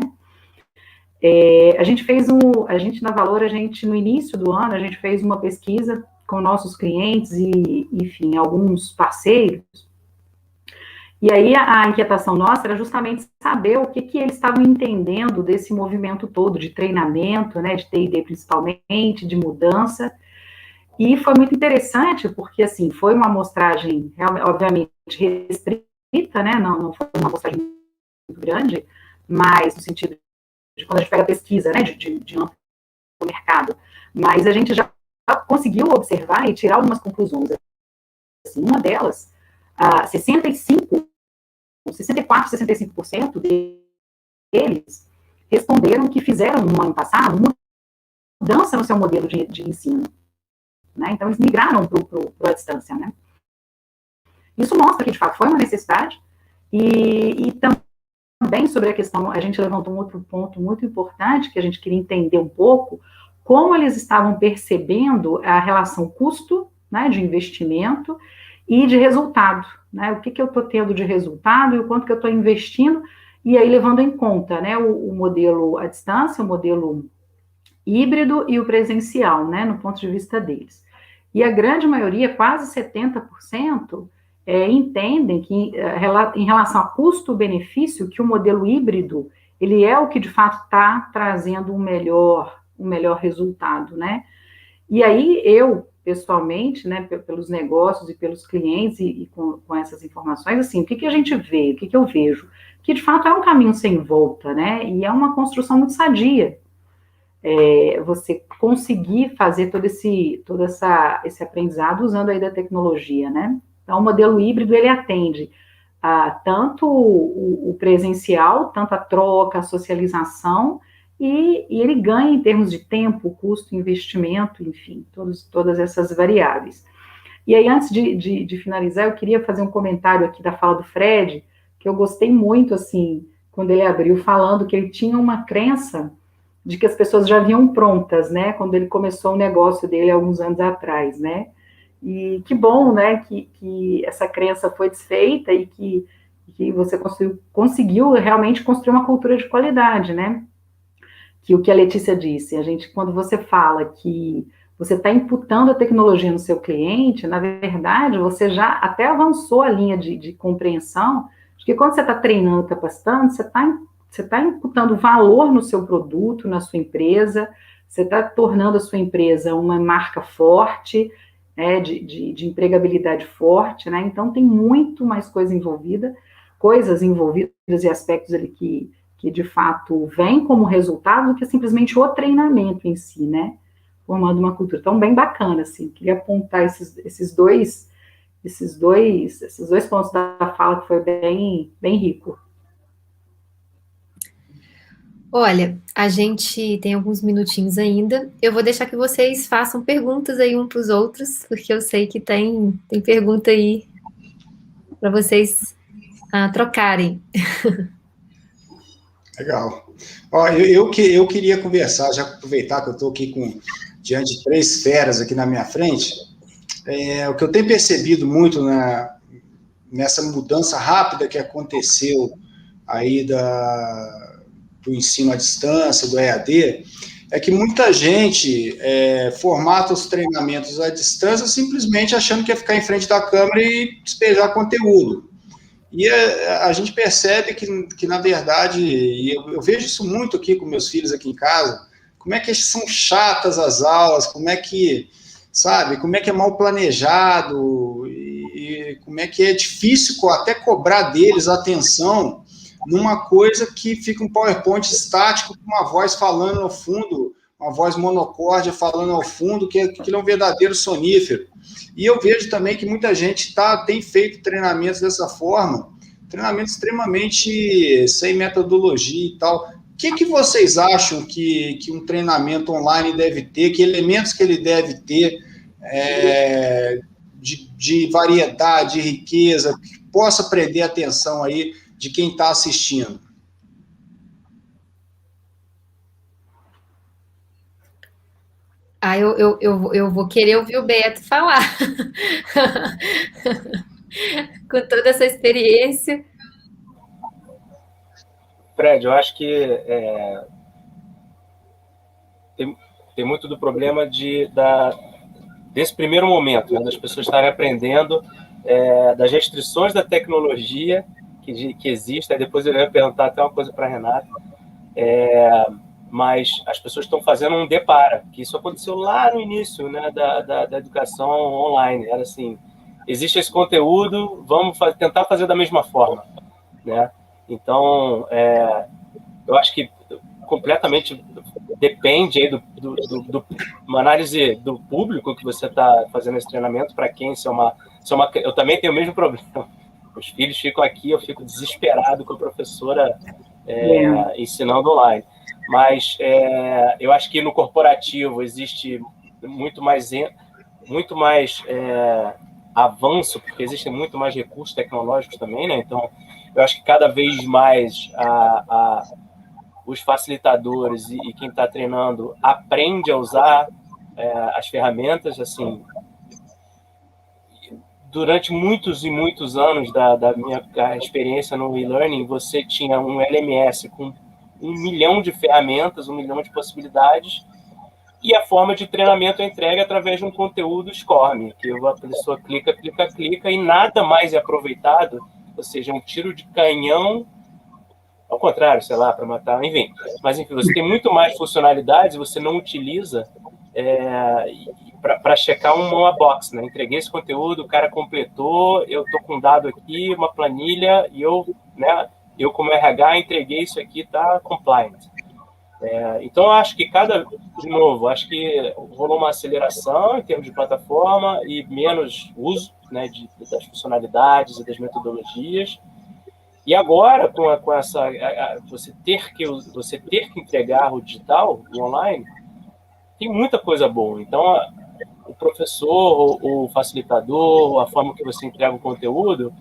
[SPEAKER 2] A gente na Valor, no início do ano, a gente fez uma pesquisa com nossos clientes e, enfim, alguns parceiros. E aí a inquietação nossa era justamente saber o que eles estavam entendendo desse movimento todo de treinamento, né, de T&D principalmente, de mudança. E foi muito interessante, porque, assim, foi uma amostragem, obviamente, restrita, né, não foi uma amostragem muito grande, mas no sentido de quando a gente pega a pesquisa, né, de amplo mercado, mas a gente já conseguiu observar e tirar algumas conclusões. Assim, uma delas, 64, 65% deles responderam que fizeram no ano passado uma mudança no seu modelo de ensino. Né? Então, eles migraram para a distância. Né? Isso mostra que, de fato, foi uma necessidade e também sobre a questão, a gente levantou um outro ponto muito importante que a gente queria entender um pouco, como eles estavam percebendo a relação custo, né, de investimento e de resultado, né, o que eu estou tendo de resultado e o quanto que eu estou investindo, e aí levando em conta, né, o modelo à distância, o modelo híbrido e o presencial, né, no ponto de vista deles. E a grande maioria, quase 70%, entendem que, em relação a custo-benefício, que o modelo híbrido, ele é o que, de fato, está trazendo um melhor resultado, né? E aí, eu, pessoalmente, né, pelos negócios e pelos clientes e com essas informações, assim, o que a gente vê, o que eu vejo? Que, de fato, é um caminho sem volta, né? E é uma construção muito sadia. Você conseguir fazer todo esse aprendizado usando aí da tecnologia, né? Então, o modelo híbrido, ele atende a tanto o presencial, tanto a troca, a socialização, e ele ganha em termos de tempo, custo, investimento, enfim, todas essas variáveis. E aí, antes de finalizar, eu queria fazer um comentário aqui da fala do Fred, que eu gostei muito, assim, quando ele abriu, falando que ele tinha uma crença de que as pessoas já vinham prontas, né, quando ele começou o negócio dele alguns anos atrás, né, e que bom, né, que essa crença foi desfeita e que você conseguiu realmente construir uma cultura de qualidade, né, que o que a Letícia disse, quando você fala que você está imputando a tecnologia no seu cliente, na verdade, você já até avançou a linha de compreensão, porque quando você está treinando, capacitando, você está imputando valor no seu produto, na sua empresa, você está tornando a sua empresa uma marca forte, né, de empregabilidade forte, né? Então tem muito mais coisas envolvidas e aspectos ali que de fato vêm como resultado do que simplesmente o treinamento em si, né? Formando uma cultura. Então, bem bacana, assim. Queria apontar esses dois pontos da fala que foi bem, bem rico.
[SPEAKER 1] Olha, a gente tem alguns minutinhos ainda. Eu vou deixar que vocês façam perguntas aí um para os outros, porque eu sei que tem pergunta aí para vocês trocarem.
[SPEAKER 3] Legal. Ó, eu queria conversar, já aproveitar que eu estou aqui diante de 3 feras aqui na minha frente. O que eu tenho percebido muito nessa mudança rápida que aconteceu aí do ensino à distância, do EAD, é que muita gente formata os treinamentos à distância simplesmente achando que é ficar em frente da câmera e despejar conteúdo. E a gente percebe que na verdade, e eu vejo isso muito aqui com meus filhos aqui em casa, como é que são chatas as aulas, como é que é mal planejado, e como é que é difícil até cobrar deles atenção numa coisa que fica um PowerPoint estático com uma voz falando no fundo, uma voz monocórdia falando ao fundo, que aquilo é um verdadeiro sonífero. E eu vejo também que muita gente tem feito treinamentos dessa forma, treinamentos extremamente sem metodologia e tal. O que vocês acham que um treinamento online deve ter, que elementos que ele deve ter de variedade, de riqueza, que possa prender a atenção aí de quem está assistindo?
[SPEAKER 1] Eu vou querer ouvir o Beto falar. Com toda essa experiência.
[SPEAKER 4] Fred, eu acho que tem muito do problema desse primeiro momento, né, das pessoas estarem aprendendo das restrições da tecnologia que existe. Aí depois eu ia perguntar até uma coisa para a Renata. Mas as pessoas estão fazendo um depara, que isso aconteceu lá no início, né, da educação online. Era assim, existe esse conteúdo, vamos tentar fazer da mesma forma, né? Então, eu acho que completamente depende aí uma análise do público que você está fazendo esse treinamento, para quem eu também tenho o mesmo problema. Os filhos ficam aqui, eu fico desesperado com a professora ensinando online. Mas eu acho que no corporativo existe muito mais avanço, porque existem muito mais recursos tecnológicos também, né? Então, eu acho que cada vez mais os facilitadores e quem está treinando aprende a usar as ferramentas. Assim, durante muitos e muitos anos da minha experiência no e-learning, você tinha um LMS com 1 milhão de ferramentas, 1 milhão de possibilidades, e a forma de treinamento é entregue através de um conteúdo SCORM, que a pessoa clica, e nada mais é aproveitado, ou seja, um tiro de canhão, ao contrário, sei lá, para matar, enfim. Mas, enfim, você tem muito mais funcionalidades, você não utiliza para checar uma box, né? Entreguei esse conteúdo, o cara completou, eu estou com um dado aqui, uma planilha, e eu como RH, entreguei isso aqui, tá compliant. Então, eu acho que acho que rolou uma aceleração em termos de plataforma e menos uso, né, das funcionalidades e das metodologias. E agora, com essa, você ter que entregar o digital, o online, tem muita coisa boa. Então, o professor, o facilitador, a forma que você entrega o conteúdo,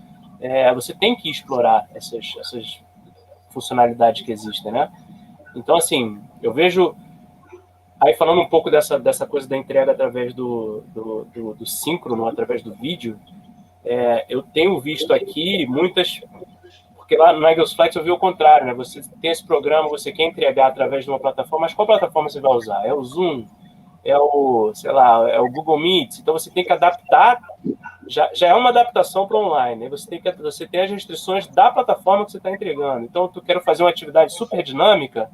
[SPEAKER 4] você tem que explorar essas funcionalidades que existem, né? Então, assim, eu vejo... Aí, falando um pouco dessa coisa da entrega através do síncrono, através do vídeo, eu tenho visto aqui muitas... Porque lá no Eagles Flight eu vi o contrário, né? Você tem esse programa, você quer entregar através de uma plataforma, mas qual plataforma você vai usar? É o Zoom? É o Google Meet? Então, você tem que adaptar... Já é uma adaptação para online, né? Você tem as restrições da plataforma que você está entregando. Então, eu quero fazer uma atividade super dinâmica,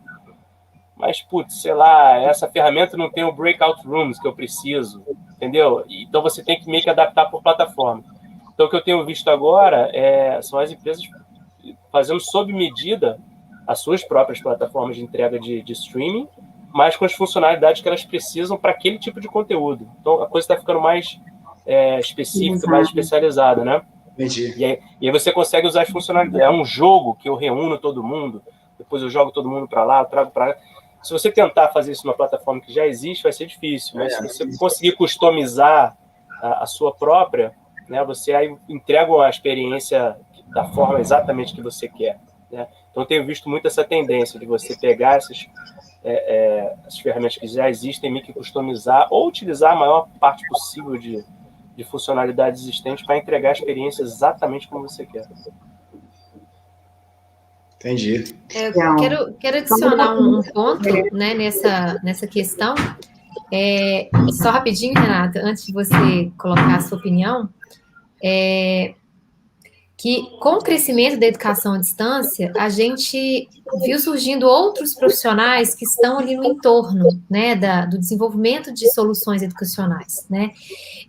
[SPEAKER 4] mas, putz, sei lá, essa ferramenta não tem o breakout rooms que eu preciso, entendeu? Então, você tem que meio que adaptar por plataforma. Então, o que eu tenho visto agora são as empresas fazendo sob medida as suas próprias plataformas de entrega de streaming, mas com as funcionalidades que elas precisam para aquele tipo de conteúdo. Então, a coisa está ficando mais específica, mais especializada, né?
[SPEAKER 3] Entendi.
[SPEAKER 4] E aí você consegue usar as funcionalidades. É um jogo que eu reúno todo mundo, depois eu jogo todo mundo para lá, eu trago para lá. Se você tentar fazer isso numa plataforma que já existe, vai ser difícil. Mas se você conseguir customizar a sua própria, né, você aí entrega uma experiência da forma exatamente que você quer, né? Então, eu tenho visto muito essa tendência de você pegar essas ferramentas que já existem, meio que customizar ou utilizar a maior parte possível de funcionalidades existentes para entregar a experiência exatamente como você quer.
[SPEAKER 3] Entendi.
[SPEAKER 1] Quero adicionar um ponto, né, nessa questão. Só rapidinho, Renata, antes de você colocar a sua opinião, que com o crescimento da educação à distância, a gente viu surgindo outros profissionais que estão ali no entorno, né, do desenvolvimento de soluções educacionais, né?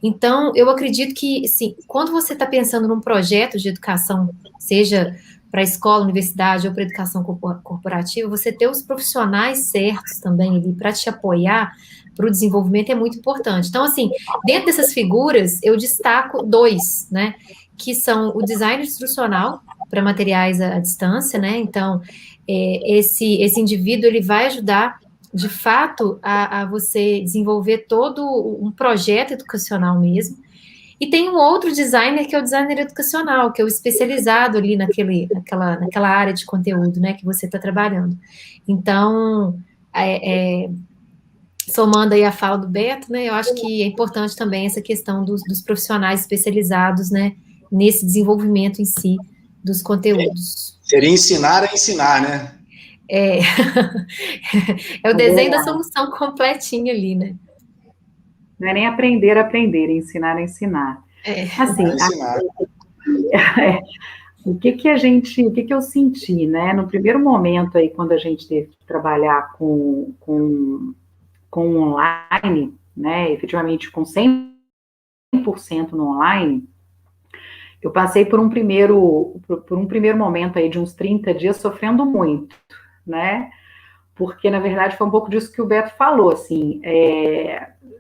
[SPEAKER 1] Então, eu acredito que, sim, quando você está pensando num projeto de educação, seja para a escola, universidade ou para a educação corporativa, você ter os profissionais certos também ali para te apoiar para o desenvolvimento é muito importante. Então, assim, dentro dessas figuras, eu destaco 2, né, que são o design instrucional para materiais à distância, né, então, esse indivíduo, ele vai ajudar, de fato, a você desenvolver todo um projeto educacional mesmo. E tem um outro designer, que é o designer educacional, que é o especializado ali naquela área de conteúdo, né, que você está trabalhando. Então, somando aí a fala do Beto, né, eu acho que é importante também essa questão dos profissionais especializados, né, nesse desenvolvimento em si dos conteúdos.
[SPEAKER 3] Seria ensinar a ensinar, né?
[SPEAKER 1] É, é o desenho da solução completinho ali, né?
[SPEAKER 2] Não é nem aprender a aprender, é ensinar a ensinar. Assim,
[SPEAKER 3] Ensinar.
[SPEAKER 2] o que eu senti, né? No primeiro momento aí, quando a gente teve que trabalhar com online, né? Efetivamente com 100% no online, eu passei por um primeiro momento aí de uns 30 dias sofrendo muito, né? Porque, na verdade, foi um pouco disso que o Beto falou, assim,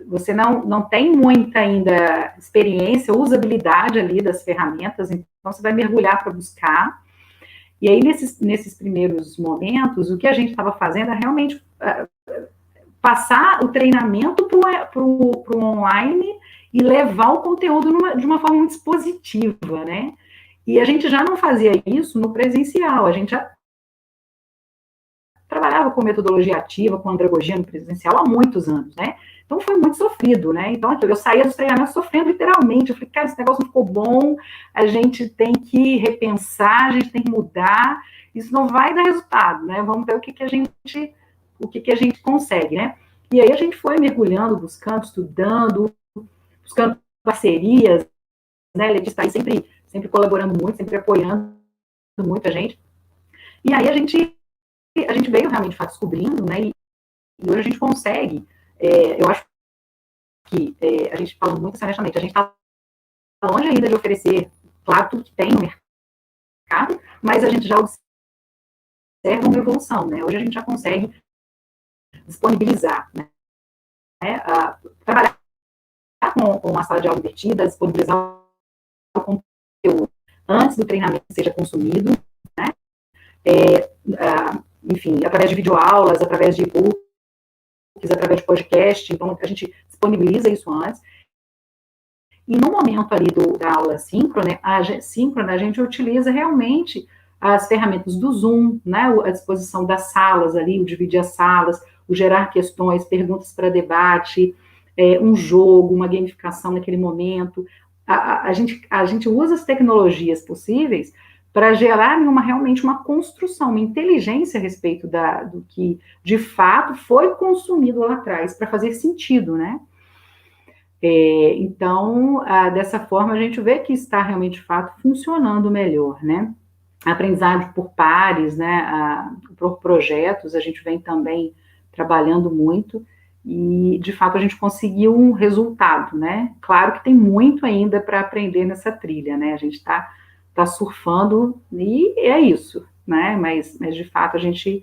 [SPEAKER 2] você não tem muita ainda experiência, usabilidade ali das ferramentas, então você vai mergulhar para buscar, e aí nesses primeiros momentos, o que a gente estava fazendo é realmente passar o treinamento para o online e levar o conteúdo de uma forma muito expositiva, né? E a gente já não fazia isso no presencial, a gente já trabalhava com metodologia ativa, com andragogia no presencial há muitos anos, né? Então foi muito sofrido, né? Então eu saía dos treinamentos sofrendo literalmente. Eu falei, cara, esse negócio não ficou bom, a gente tem que repensar, a gente tem que mudar, isso não vai dar resultado, né? Vamos ver o que a gente consegue, né? E aí a gente foi mergulhando, buscando, estudando, buscando parcerias, né? Letícia está aí sempre colaborando muito, sempre apoiando muita gente. E aí a gente veio realmente descobrindo, né? E hoje a gente consegue. Eu acho que a gente fala muito honestamente, a gente está longe ainda de oferecer, claro, tudo que tem no mercado, mas a gente já observa uma evolução, né? Hoje a gente já consegue disponibilizar, né? Trabalhar com a sala de aula invertida, disponibilizar o conteúdo antes do treinamento seja consumido, né? Enfim, através de videoaulas, através de e-books, através de podcast, então a gente disponibiliza isso antes. E no momento ali da aula síncrona, a gente utiliza realmente as ferramentas do Zoom, né, a disposição das salas ali, o dividir as salas, o gerar questões, perguntas para debate, um jogo, uma gamificação naquele momento. A gente usa as tecnologias possíveis para gerar realmente uma construção, uma inteligência a respeito do que, de fato, foi consumido lá atrás, para fazer sentido, né? Então, dessa forma, a gente vê que está realmente, de fato, funcionando melhor, né? Aprendizagem por pares, né? Por projetos, a gente vem também trabalhando muito e, de fato, a gente conseguiu um resultado, né? Claro que tem muito ainda para aprender nessa trilha, né? A gente está surfando e é isso, né? Mas de fato, a gente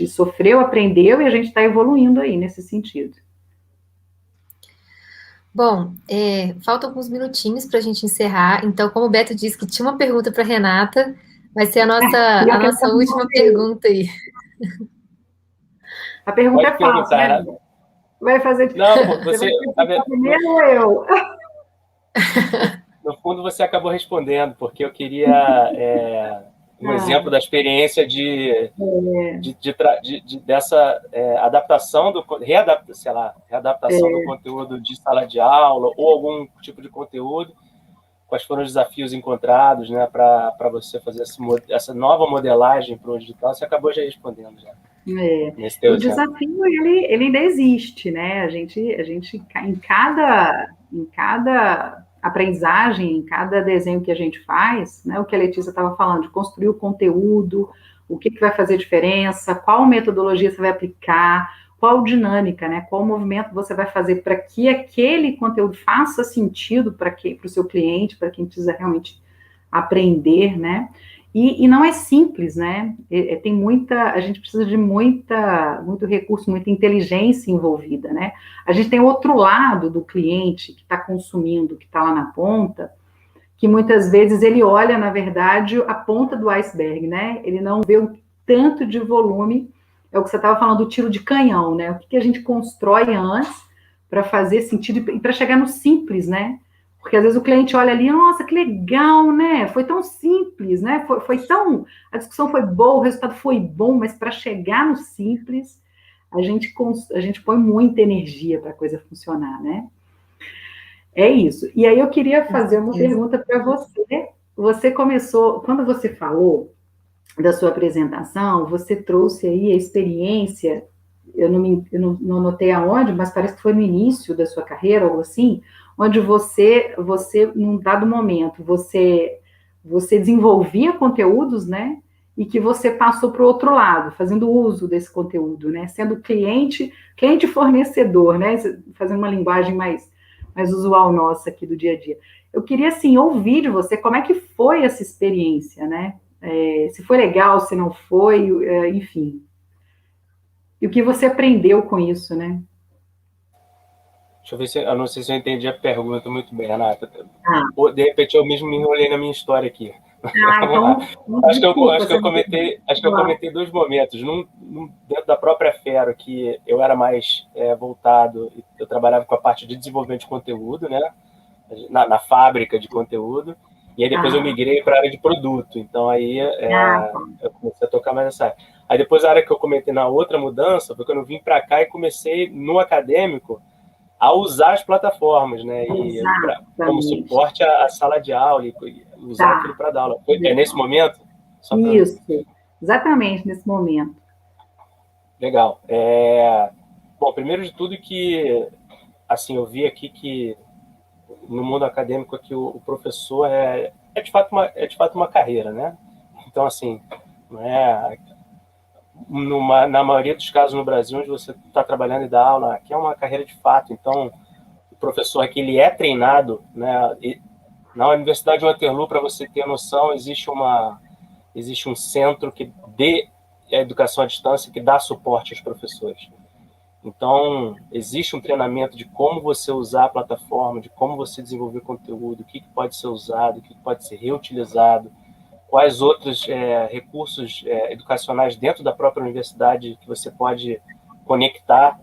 [SPEAKER 2] sofreu, aprendeu e a gente está evoluindo aí nesse sentido.
[SPEAKER 1] Bom, faltam alguns minutinhos para a gente encerrar. Então, como o Beto disse que tinha uma pergunta para a Renata, vai ser a nossa última pergunta aí.
[SPEAKER 2] A pergunta é fácil, né? Vai fazer...
[SPEAKER 4] Não, você
[SPEAKER 2] primeiro ou eu?
[SPEAKER 4] No fundo, você acabou respondendo, porque eu queria um exemplo da experiência dessa adaptação readaptação do conteúdo de sala de aula ou algum tipo de conteúdo. Quais foram os desafios encontrados, né, para você fazer essa nova modelagem para o digital? Você acabou já respondendo já.
[SPEAKER 2] O desafio ele ainda existe, né? A gente em cada aprendizagem, em cada desenho que a gente faz, né? O que a Letícia estava falando, de construir o conteúdo, o que vai fazer diferença, qual metodologia você vai aplicar, qual dinâmica, né? Qual movimento você vai fazer para que aquele conteúdo faça sentido para o seu cliente, para quem precisa realmente aprender, né? E não é simples, né? Tem a gente precisa de muito recurso, muita inteligência envolvida, né? A gente tem o outro lado do cliente que está consumindo, que está lá na ponta, que muitas vezes ele olha, na verdade, a ponta do iceberg, né? Ele não vê o tanto de volume, é o que você estava falando do tiro de canhão, né? O que a gente constrói antes para fazer sentido e para chegar no simples, né? Porque às vezes o cliente olha ali, nossa, que legal, né? Foi tão simples, né? Foi tão. A discussão foi boa, o resultado foi bom, mas para chegar no simples, a gente põe muita energia para a coisa funcionar, né? É isso. E aí eu queria fazer uma pergunta para você. Você começou, quando você falou da sua apresentação, você trouxe aí a experiência, eu não notei aonde, mas parece que foi no início da sua carreira, algo assim, onde num dado momento, você desenvolvia conteúdos, né? E que você passou para o outro lado, fazendo uso desse conteúdo, né? Sendo cliente fornecedor, né? Fazendo uma linguagem mais usual nossa aqui do dia a dia. Eu queria, assim, ouvir de você como é que foi essa experiência, né? Se foi legal, se não foi, enfim. E o que você aprendeu com isso, né?
[SPEAKER 4] Deixa eu ver se eu não sei se eu entendi a pergunta muito bem, Renata.
[SPEAKER 2] Ah,
[SPEAKER 4] De repente eu mesmo me enrolei na minha história aqui. Vamos lá.
[SPEAKER 2] então, desculpa,
[SPEAKER 4] Acho que eu comentei dois momentos. Dentro da própria Fero, que eu era mais voltado, eu trabalhava com a parte de desenvolvimento de conteúdo, né? Na fábrica de conteúdo. E aí depois eu migrei para a área de produto. Então aí eu comecei a tocar mais nessa área. Aí depois a área que eu comentei na outra mudança foi quando eu vim para cá e comecei no acadêmico a usar as plataformas, né? E como suporte à sala de aula e usar aquilo para dar aula. É nesse momento?
[SPEAKER 2] Isso, exatamente nesse momento.
[SPEAKER 4] Legal. Bom, primeiro de tudo que, assim, eu vi aqui que no mundo acadêmico aqui o professor é de fato uma carreira, né? Então, assim, não é na maioria dos casos no Brasil onde você está trabalhando e dá aula, aqui é uma carreira de fato. Então, o professor aqui ele é treinado, né? E na Universidade de Waterloo, para você ter noção, existe um centro que dê a educação à distância que dá suporte aos professores. Então, existe um treinamento de como você usar a plataforma, de como você desenvolver conteúdo, o que pode ser usado, o que pode ser reutilizado, quais outros recursos educacionais dentro da própria universidade que você pode conectar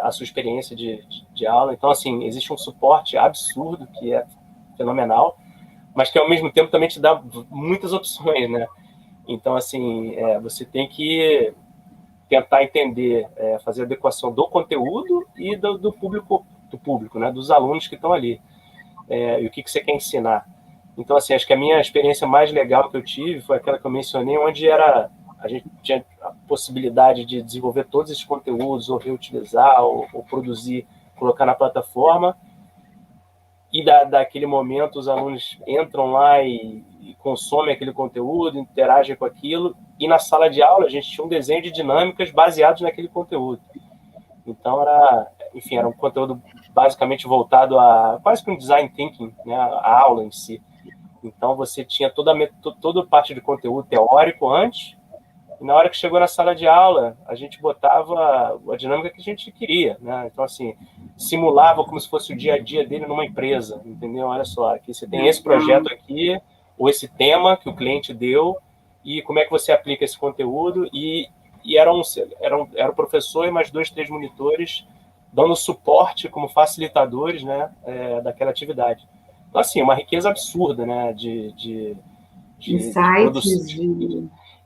[SPEAKER 4] a sua experiência de aula. Então, assim, existe um suporte absurdo que é fenomenal, mas que, ao mesmo tempo, também te dá muitas opções, né? Então, assim, você tem que tentar entender, fazer a adequação do conteúdo e do público, né? Dos alunos que estão ali. E o que você quer ensinar. Então, assim, acho que a minha experiência mais legal que eu tive foi aquela que eu mencionei, onde a gente tinha a possibilidade de desenvolver todos esses conteúdos, ou reutilizar, ou produzir, colocar na plataforma, e daquele momento os alunos entram lá e consomem aquele conteúdo, interagem com aquilo, e na sala de aula a gente tinha um desenho de dinâmicas baseados naquele conteúdo. Então, era um conteúdo basicamente voltado a quase que um design thinking, né, a aula em si. Então, você tinha toda a parte de conteúdo teórico antes, e na hora que chegou na sala de aula, a gente botava a dinâmica que a gente queria, né? Então, assim, simulava como se fosse o dia a dia dele numa empresa, entendeu? Olha só, aqui você tem esse projeto aqui, ou esse tema que o cliente deu, e como é que você aplica esse conteúdo, e era o professor e mais 2, 3 monitores dando suporte como facilitadores, né, daquela atividade. Então, assim, uma riqueza absurda, né, de produção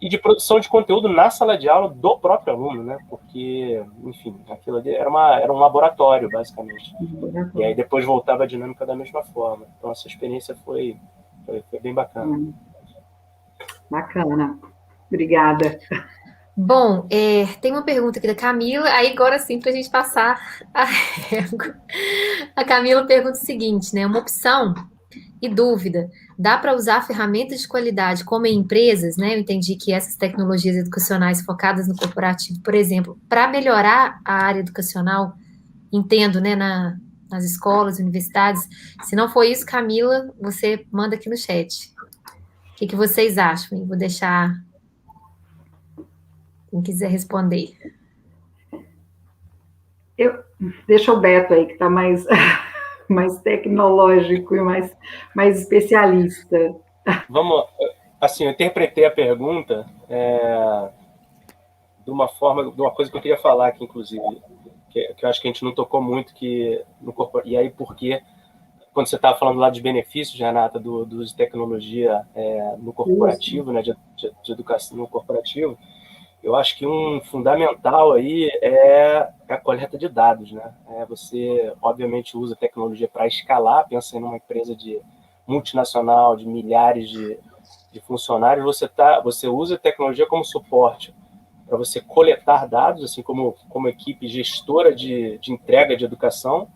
[SPEAKER 4] e de produção de conteúdo na sala de aula do próprio aluno, né, porque, enfim, aquilo ali era um laboratório, basicamente. E aí depois voltava a dinâmica da mesma forma. Então, essa experiência foi bem bacana.
[SPEAKER 2] Bacana. Obrigada.
[SPEAKER 1] Bom, tem uma pergunta aqui da Camila, aí agora sim para a gente passar a régua. A Camila pergunta o seguinte, né? Uma opção e dúvida, dá para usar ferramentas de qualidade como em empresas, né? Eu entendi que essas tecnologias educacionais focadas no corporativo, por exemplo, para melhorar a área educacional, entendo, né, nas escolas, universidades. Se não for isso, Camila, você manda aqui no chat. que vocês acham? Hein? Vou deixar quem quiser responder.
[SPEAKER 2] Deixa o Beto aí, que está mais, mais tecnológico e mais especialista.
[SPEAKER 4] Vamos, assim, eu interpretei a pergunta de uma coisa que eu queria falar aqui, inclusive, que eu acho que a gente não tocou muito, que no corpo, e aí porque quando você estava falando lá dos benefícios, Renata, do uso de tecnologia no corporativo, né, de educação no corporativo, eu acho que um fundamental aí é a coleta de dados, né? Você, obviamente, usa tecnologia para escalar, pensa em uma empresa de multinacional, de milhares de funcionários, você usa a tecnologia como suporte para você coletar dados, assim como equipe gestora de entrega de educação,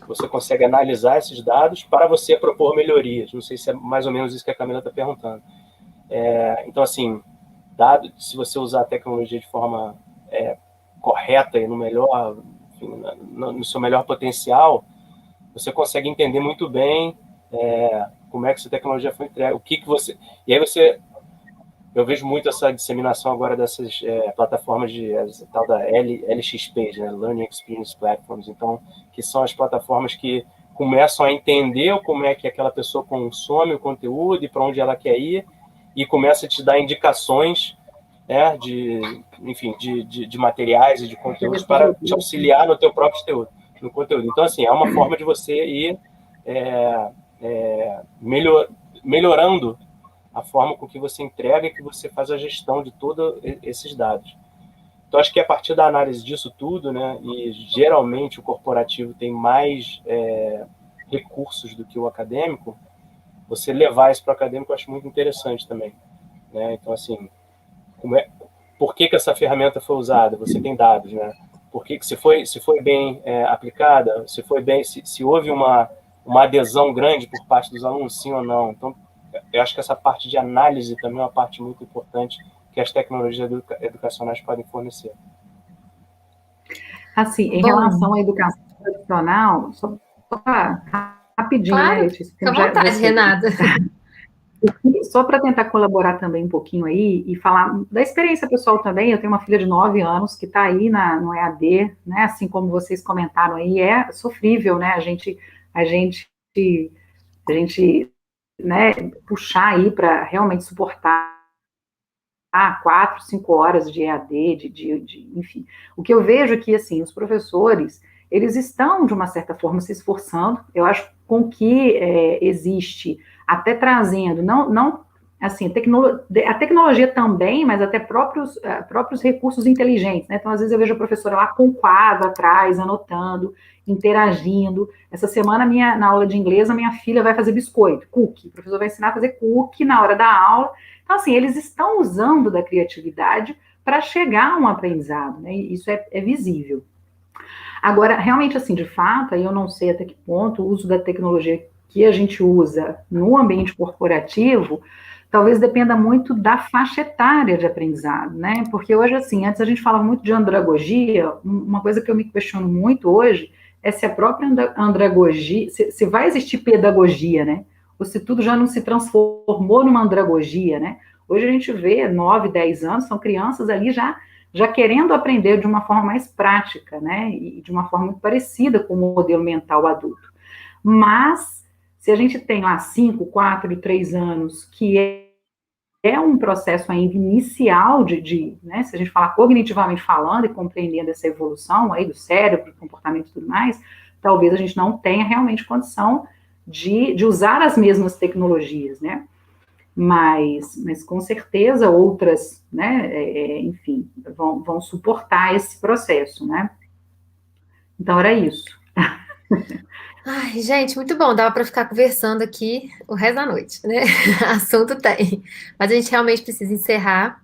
[SPEAKER 4] você consegue analisar esses dados para você propor melhorias. Não sei se é mais ou menos isso que a Camila está perguntando. Então, assim, se você usar a tecnologia de forma correta e no seu melhor potencial, você consegue entender muito bem como é que essa tecnologia foi entregue, o que você... E aí eu vejo muito essa disseminação agora dessas plataformas tal da LXP, né, Learning Experience Platforms, então, que são as plataformas que começam a entender como é que aquela pessoa consome o conteúdo e para onde ela quer ir, e começa a te dar indicações de materiais e de conteúdos para te auxiliar no teu próprio conteúdo. Então, assim, é uma forma de você ir melhorando a forma com que você entrega e que você faz a gestão de todos esses dados. Então, acho que a partir da análise disso tudo, né, e geralmente o corporativo tem mais recursos do que o acadêmico, você levar isso para o acadêmico eu acho muito interessante também. Né? Então, assim, por que essa ferramenta foi usada? Você tem dados, né? Por que se foi bem aplicada, se houve uma adesão grande por parte dos alunos, sim ou não. Então, eu acho que essa parte de análise também é uma parte muito importante que as tecnologias educacionais podem fornecer.
[SPEAKER 2] Assim, em relação à educação tradicional, só rapidinho,
[SPEAKER 1] claro,
[SPEAKER 2] né, Letícia?
[SPEAKER 1] Fica à vontade, Renata.
[SPEAKER 2] Só para tentar colaborar também um pouquinho aí e falar da experiência pessoal também, eu tenho uma filha de 9 anos que está aí no EAD, né, assim como vocês comentaram aí, é sofrível, né, a gente né, puxar aí para realmente suportar 4, 5 horas de EAD, enfim. O que eu vejo é que, assim, os professores, eles estão, de uma certa forma, se esforçando, eu acho, com que existe, até trazendo, não assim, a tecnologia também, mas até próprios recursos inteligentes, né? Então, às vezes eu vejo a professora lá com quadro atrás, anotando, interagindo. Essa semana, na aula de inglês, a minha filha vai fazer biscoito, cookie. O professor vai ensinar a fazer cookie na hora da aula. Então, assim, eles estão usando da criatividade para chegar a um aprendizado, né? E isso é visível. Agora, realmente, assim, de fato, aí eu não sei até que ponto o uso da tecnologia que a gente usa no ambiente corporativo talvez dependa muito da faixa etária de aprendizado, né? Porque hoje, assim, antes a gente falava muito de andragogia, uma coisa que eu me questiono muito hoje é se a própria andragogia, se vai existir pedagogia, né? Ou se tudo já não se transformou numa andragogia, né? Hoje a gente vê 9, 10 anos, são crianças ali já querendo aprender de uma forma mais prática, né? E de uma forma muito parecida com o modelo mental adulto. Mas, se a gente tem lá 5, 4, 3 anos, que é um processo ainda inicial né, se a gente falar cognitivamente falando e compreendendo essa evolução aí do cérebro, do comportamento e tudo mais, talvez a gente não tenha realmente condição de usar as mesmas tecnologias, né? Mas com certeza outras, né, enfim, vão suportar esse processo, né? Então era isso.
[SPEAKER 1] Ai, gente, muito bom. Dava para ficar conversando aqui o resto da noite, né? Assunto tem. Mas a gente realmente precisa encerrar.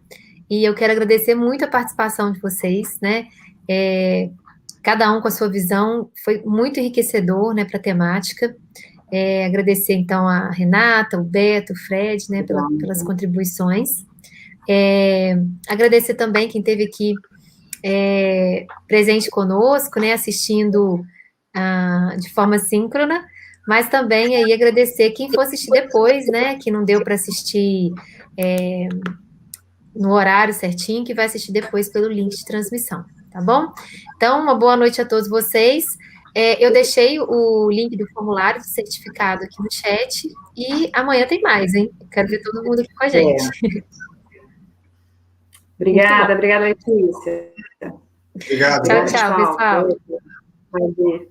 [SPEAKER 1] E eu quero agradecer muito a participação de vocês, né? Cada um com a sua visão foi muito enriquecedor, né, para a temática. Agradecer, então, a Renata, o Beto, o Fred, né, pelas contribuições. Agradecer também quem esteve aqui presente conosco, né, assistindo de forma síncrona, mas também aí agradecer quem for assistir depois, né, que não deu para assistir no horário certinho, que vai assistir depois pelo link de transmissão, tá bom? Então, uma boa noite a todos vocês. Eu deixei o link do formulário do certificado aqui no chat e amanhã tem mais, hein? Quero ver todo mundo aqui com a gente.
[SPEAKER 2] Obrigada, Letícia.
[SPEAKER 3] Obrigado.
[SPEAKER 1] Tchau, tchau, pessoal.
[SPEAKER 2] Prazer.